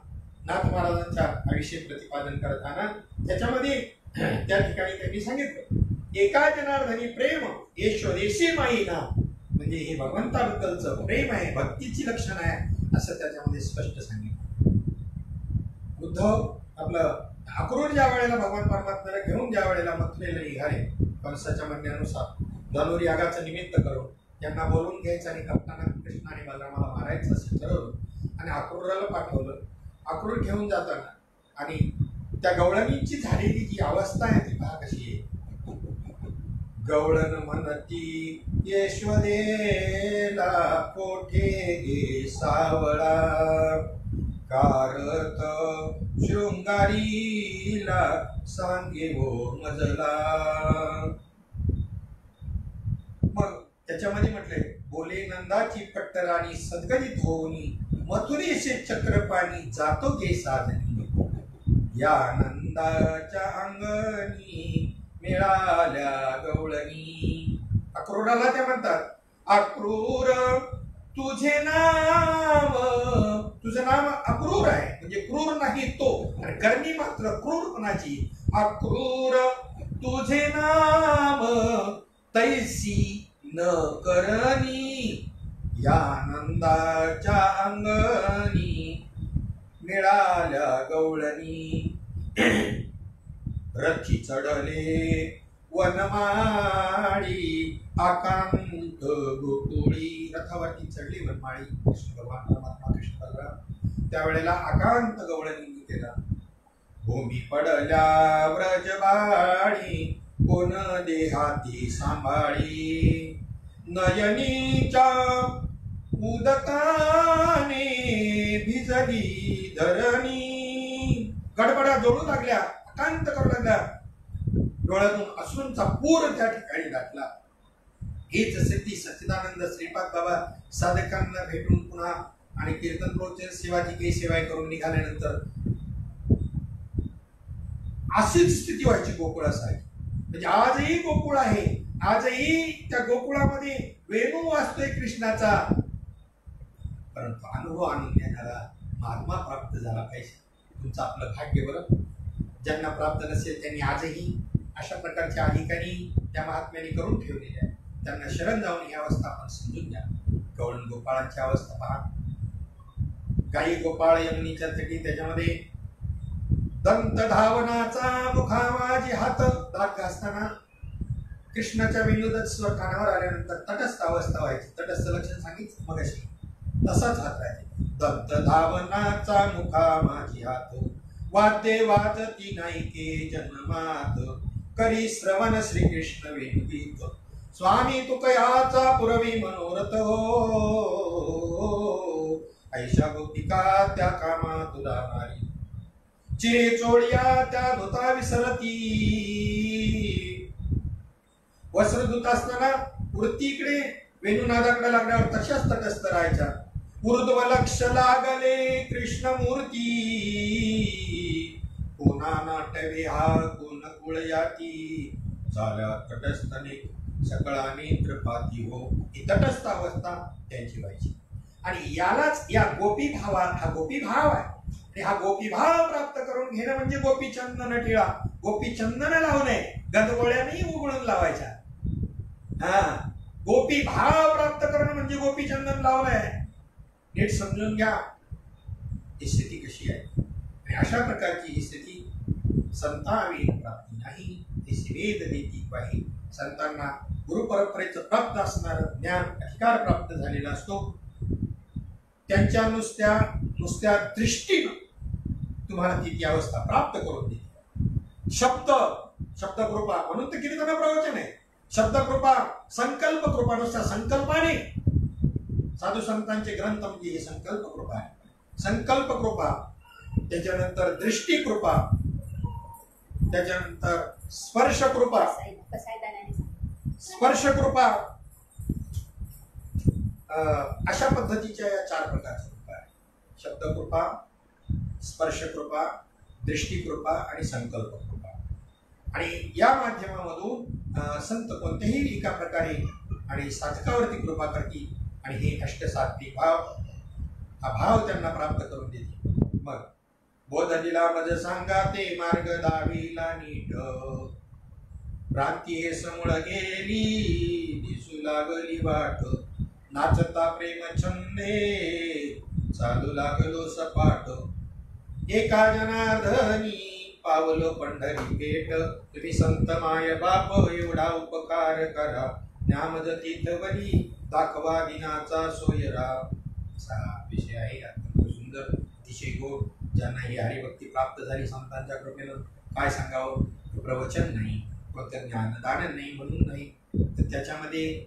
नाथ महाराजांच्या आयुष्य प्रतिपादन करताना त्याच्यामध्ये त्या ठिकाणी त्यांनी सांगितलं, एका जनार्दनी प्रेम येशोदेशी माईना, म्हणजे हे भगवंताबद्दलचं प्रेम आहे, भक्तीची लक्षण आहे, असं त्याच्यामध्ये स्पष्ट सांगितलं. उद्धव आपलं अक्रूर ज्या वेळेला भगवान परमात्म्याला घेऊन ज्या वेळेला मथुरेला निघाले, कंसाच्या म्हणण्यानुसार धनुर्यागाचं यागाचं निमित्त करून त्यांना बोलून घ्यायचं आणि कप्ताना कृष्ण आणि बलरामाला मारायचं असं ठरवलं आणि अक्रूराला पाठवलं. अक्रूर घेऊन जाताना आणि त्या गवळणींची झालेली जी अवस्था आहे ती पहा कशी आहे. गवळण म्हणती यशोदेला कोठे गे सावळा, कारत शृंगारीला सांगे वो मजला. मग त्याच्यामध्ये म्हटलंय, बोले नंदाची पट्टराणी सद्गदित होऊनी, मथुरेचे चक्रपाणी जातो गे साधनी. या नंदाच्या अंगणी मिळाल्या गवळणी. अक्रूराला ते म्हणतात, अक्रूर तुझे नाम, तुझं नाम अक्रूर आहे, म्हणजे क्रूर नाही तो, आणि करणी मात्र क्रूरपणाची. अक्रूर तुझे नाम तैसी न करणी, या नंदाच्या अंगणी मिळाल्या गवळणी. रथी चढले वनमाळी आकांत गोकुळी. रथावरती चढली वनमाळी कृष्ण भगवान परमात्मा कृष्ण बलराम. त्यावेळेला आकांत गवळणी केला. भूमी पडल्या व्रजबाळी, कोण देहाती सांभाळी. नयनीच्या उदकाने भिजली धरणी. गडबडा जोडू लागल्या, आकांत करू लागल्या, डोळ्यातून अश्रूंचा पूर त्या ठिकाणी घातला. हेच सिद्धी सच्चिदानंद श्रीपाद बाबा साधकांना भेटून पुन्हा आणि कीर्तन प्रवचन सेवाची काही सेवा करून निघाल्यानंतर अशीच स्थिती व्हायची गोकुळासारखी. म्हणजे आजही गोकुळ आहे, आजही त्या गोकुळामध्ये वेणू वाजतोय कृष्णाचा, परंतु अनुभव आणून देणारा महात्मा प्राप्त झाला पाहिजे. तुमचं आपलं भाग्य. बरं, ज्यांना प्राप्त नसेल त्यांनी आजही अशा प्रकारच्या अधिकारी त्या महात्म्याने करून ठेवलेल्या आहे. त्यांना शरण जाऊन ही अवस्था आपण समजून घ्या. गवळण गोपाळांची अवस्था पहा. गाई गोपाळ यमुनीच्या तटी, त्याच्यामध्ये दंत धावनाचा मुखामाजी हात, दात घासताना कृष्णाच्या विनोदत स्वर कानावर आल्यानंतर तटस्थ अवस्था व्हायची. तटस्थ लक्षण सांगितलं मगाशी, तसाच हात राहते. दंत धावनाचा मुखामाजी हात, वाद्य वाजती नायके जन्मात, करी श्रवण श्रीकृष्ण विनवीत. स्वामी तुकयाचा पुरवी मनोरथ हो, ऐशा गोपिका त्या कामा तुला नारी. चिरे चोळ्या त्या धुता विसरती, वस्त्र धुत असताना वृत्तीकडे वेणुनादाकडे लागल्यावर तशाच तटस्थ राहायच्या. ऊर्ध्व लक्ष लागले कृष्णमूर्ती, कोणा नाटवे हा कोण कुळयाती. झाल्या तटस्थने सकळा नेत्र पाती हो. ही तटस्थ अवस्था त्यांची व्हायची. आणि यालाच या गोपी भावात, हा गोपी भाव आहे, आणि हा गोपी भाव प्राप्त करून घेणं म्हणजे गोपी चंदन टिळा. गोपी चंदन लावणे गदगोळ्याने उघडून लावायच्या. हा, गोपी भाव प्राप्त करणं म्हणजे गोपी चंदन लावलंय. नीट समजून घ्या ही स्थिती कशी आहे. आणि अशा प्रकारची ही स्थिती संतांविण प्राप्ती नाही. हे वेद देती पाहिजे. संतांना गुरु परंपरेचं प्राप्त असणारं ज्ञान, अधिकार प्राप्त झालेला असतो. त्यांच्या नुसत्या दृष्टीनं तुम्हाला ती अवस्था प्राप्त करून देते. शब्द कृपा म्हणून तर कीर्तन प्रवचन आहे. शब्दकृपा, संकल्प कृपा, नुसता संकल्पाने साधू संतांचे ग्रंथ म्हणजे ही संकल्प कृपा आहे. संकल्प कृपा, त्याच्यानंतर दृष्टी कृपा, त्याच्यानंतर स्पर्श कृपा. स्पर्श कृपा अशा पद्धतीच्या या 4 प्रकारच्या कृपा आहे. शब्दकृपा, स्पर्श कृपा, दृष्टी कृपा आणि संकल्प कृपा. आणि या माध्यमामधून संत कोणत्याही एका प्रकारे आणि साधकावरती कृपा करतील आणि हे अष्टसात्विक भाव, हा भाव त्यांना प्राप्त करून देतील. मग बोध दिला मज सांगा ते मार्ग दाविला नीट, भ्रांती हे समूळ गेली दिसू लागली वाट, नाचता प्रेम छंदे चालू लागलो सपाट, एका जनार्दनी पावलो पंढरी पेठ, तुम्ही संत माय बाप एवढा उपकार करा, ज्ञामज तीर्थवरी दाखवा दिनाचा सोयरा. असा विषय आहे, अत्यंत सुंदर, अतिशय गोड. ज्यांना ही हरिभक्ती प्राप्त झाली संतांच्या कृपेनं, काय सांगावं, प्रवचन नाही, फक्त ज्ञानदान नाही म्हणून नाही, तर त्याच्यामध्ये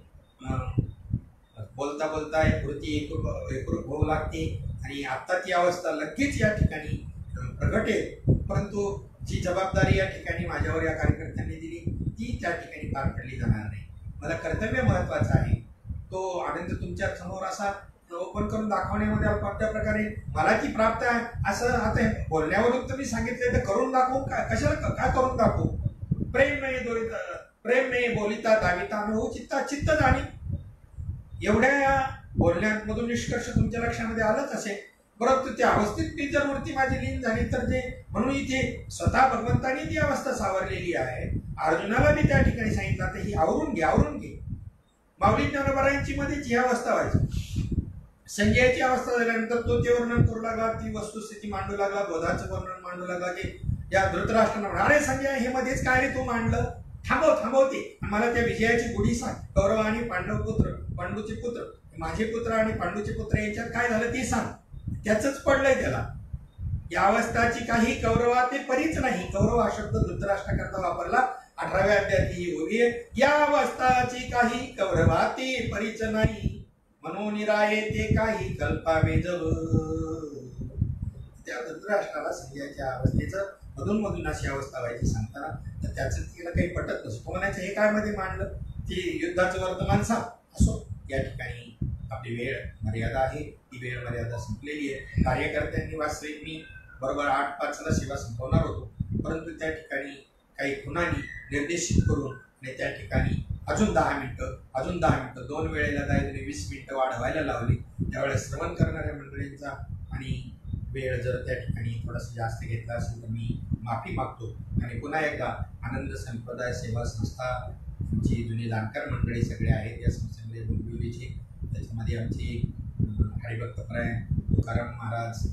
बोलता बोलता एकरूप होऊ लागते. आणि आता ती अवस्था लगेच या ठिकाणी प्रगटेल, परंतु जी जबाबदारी या ठिकाणी माझ्यावर या कार्यकर्त्यांनी दिली ती त्या ठिकाणी पार पडली जाणार नाही. मला कर्तव्य महत्वाचं आहे, तो आनंद तुमच्या समोर असा ओपन करून दाखवण्यामध्ये कोणत्या प्रकारे मला ती प्राप्त आहे असं आता बोलण्यावरून तुम्ही सांगितलं तर करून दाखवू का, कशाला काय करून दाखवू. प्रेम नाही बोलिता दाविता अनुभव चित्ता चित्त जाणी. एवढ्या बोलण्यामधून निष्कर्ष तुमच्या लक्षामध्ये आलंच असेल. परंतु त्या अवस्थेत ती जर मूर्ती माझी लीन झाली तर ते, म्हणून इथे स्वतः भगवंतानी ती अवस्था सावरलेली आहे. अर्जुनाला मी त्या ठिकाणी सांगितलं तर ही आवरून घे. माऊली ज्ञानोबारायांची मध्ये जी अवस्था व्हायची, संजयाची अवस्था झाल्यानंतर तो ते वर्णन करू लागला, ती वस्तुस्थिती मांडू लागला, बोधाचं वर्णन मांडू लागला. की या धृतराष्ट्रांना म्हणा, अरे संजय हे मध्येच काय रे तू मांडलं, थांबवते मला त्या विजयाची गुढी सांग. कौरव आणि पांडूचे पुत्र, माझे पुत्र आणि पांडूचे पुत्र यांच्यात काय झालं ते सांग. त्याच पडलंय त्याला. या अवस्थाची काही कौरवाते परीच नाही. कौरव हा शब्द धृतराष्ट्राकरता वापरला 18व्या अध्यायात ही ओवी आहे. या अवस्थाची काही कौरवाते परीच नाही, मनोनिराये ते काही कल्पावे जब. त्या धृतराष्ट्राला संजयाच्या अवस्थेचं मधून अशी अवस्था व्हायची सांगताना, तर त्याचं तिला काही पटत नसतो. म्हणायचं हे काय मध्ये मांडलं, ते युद्धाचं वर्तमान सांग. असो, या ठिकाणी आपली वेळ मर्यादा आहे, ती वेळ मर्यादा संपलेली आहे. कार्यकर्त्यांनी वास्तविक मी बरोबर 8:05 सेवा संपवणार होतो, परंतु त्या ठिकाणी काही खुणांनी निर्देशित करून आणि त्या ठिकाणी अजून 10 मिनिटं 2 वेळेला 20 मिनिटं वाढवायला लावली. त्यावेळेस श्रवण करणाऱ्या मंडळींचा आणि वेळ जर त्या ठिकाणी थोडासा जास्त घेतला असेल तर मी माफी मागतो. आणि पुन्हा एकदा आनंद संप्रदाय सेवा संस्था जी जुनी जाणकार मंडळी सगळे आहेत, या संस्थेमध्ये डोंबिवलीचे, त्याच्यामध्ये आमची हरिभक्तपरायण तुकाराम महाराज,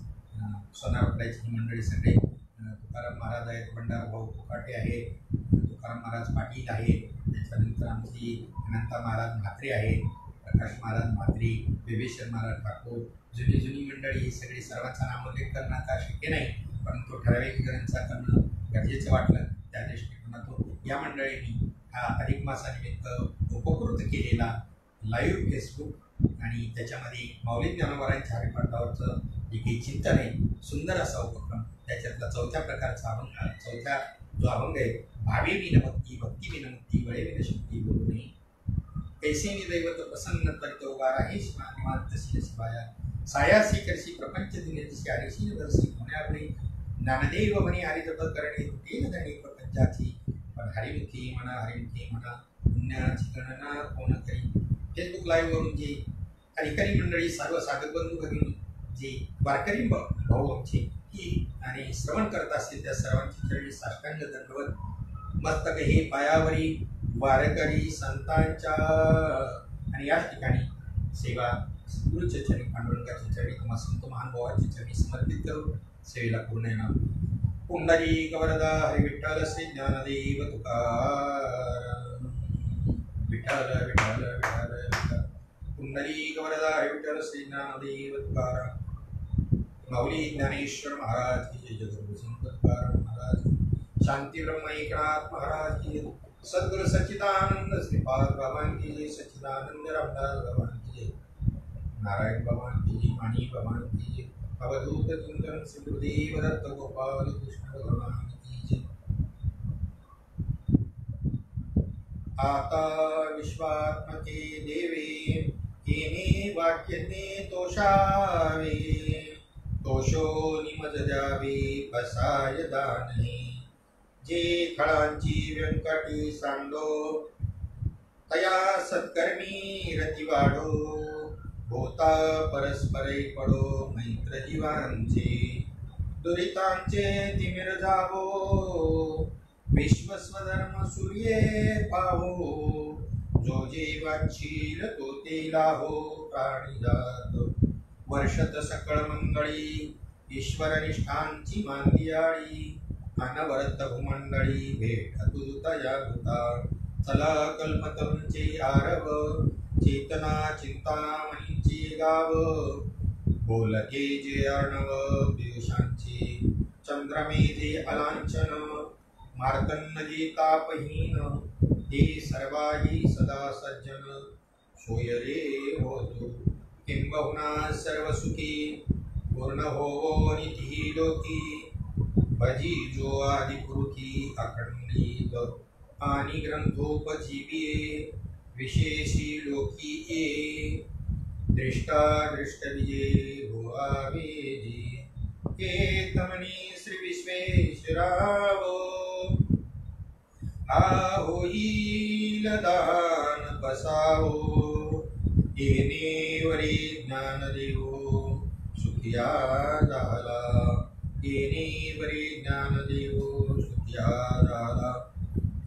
सोनारपड्याची ही मंडळी सगळे, तुकाराम महाराज आहेत, भंडारभाऊ कोकाटे आहे, तुकाराम महाराज पाटील आहे, त्याच्यानंतर आमची अनंता महाराज म्हात्रे आहेत, प्रकाश महाराज म्हात्रे, विवेश्वर महाराज ठाकूर, जुनी मंडळी. ही सगळी सर्वांचा नामोल्लेख करणं आता शक्य नाही, परंतु ठराविक जणांचा करणं गरजेचं वाटलं. त्या दृष्टिकोनातून या मंडळींनी हा अधिक मासानिमित्त उपकृत केलेला लाईव्ह फेसबुक आणि त्याच्यामध्ये माऊली ज्ञानोबारायांच्या हरिपाठावरचं जे काही चिंतन आहे, सुंदर असा उपक्रम. त्याच्यातला चौथ्या प्रकारचा अभंग, चौथ्या जो अभंग आहे, भावे विनभक्ती भक्ती विनमुक्ती वळे विनशक्ती बोलू नये, कैसे दैवत प्रसन्न त्वरित उगारा हे शिवाय शिवाया सायासी करशी प्रपंच दिने दिशी आरिशी दर्शी होण्यापुढे ज्ञानदेव म्हणे हरिजप करणे तेन धणे प्रपंचाची, पण हरिमुखी म्हणा पुण्याची गणना कोण करी. फेसबुक लाईव्हवरून जे अधिकारी मंडळी, सर्व साधक बंधू भगिनी, जे वारकरी भाऊ आमचे ही आणि श्रवण करत असतील, त्या सर्वांची चरणी साष्टांग दंडवत. मस्तक हे पायावरी वारकरी संतांच्या. आणि याच ठिकाणी सेवा गुरुच्या चरणी, पांडुरंगाच्या चरणी, किंवा संत महानुभावाच्या चरणी समर्पित करून सेवेला पूर्ण येणार. पुंडलिक वरदा हरी विठ्ठल श्री ज्ञानदेव तुकाराम. विठ्ठल विठ्ठल विठ्ठल विठ्ठल. पुंडलिक वरदा हरी विठ्ठल श्री ज्ञानदेव तुकाराम. माऊली ज्ञानेश्वर महाराज की जय. जगद्गुरु संत तुकाराम महाराज. शांती ब्रह्म एकनाथ महाराज की. सद्गुरु सच्चिदानंद श्रीपाद भगवान की जय, सच्चिदानंद रामदास भगवान की जय, नारायण भगवान की जय, मानी भगवान की जय, अवधूत चिंतन श्री गुरुदेव दत्त गोपाल कृष्ण भगवान की जय। आता विश्वात्मके देवे येने वाक्यज्ञे तोषावे, तोषो निमज द्यावे बसाय दाने, जे खळांची व्यंकटी सांडो तया सत्कर्मी रती वाढो, होता परस्परे पडो मैत्र जीवांचे, दुरितांचे तिमिर जावो, विश्वस्वधर्म सूर्ये पाहो, जो जीवांशील तो ते लाहो प्राणी जात, वर्षत सकळ मंगळी ईश्वर निष्ठांची मांदियाळी, अनवरत भूमंडळी भेट तया भूता, चला कल्पतरूंचे आरव, चेतना चिंतामणींची गाव, बोलके जे अर्णव पियुषांची, चंद्रमेधे अलांछन, मार्तंडजी तापहीन, हे सर्वाही सदा सज्जन, सोय रे होतो किंबहुना सर्व सुखी, पूर्ण होवो निधी लोकी, भजी जो आदि पुरुषी अखंडित, आणि ग्रंथोपजीविये विशेषी लोकी ये, दृष्टा दृष्ट विजय भुआवेजी, हे तमनी श्री विश्वेश्वरावो, हा होईल दान बसावो, येणे वरी ज्ञान देवो सुखिया झाला, येणे वरी ज्ञान देवो सुखिया झाला,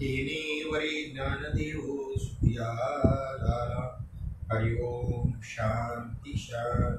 येणे वरी ज्ञान देवो सुखिया झाला। हरि ओम शांती शांती।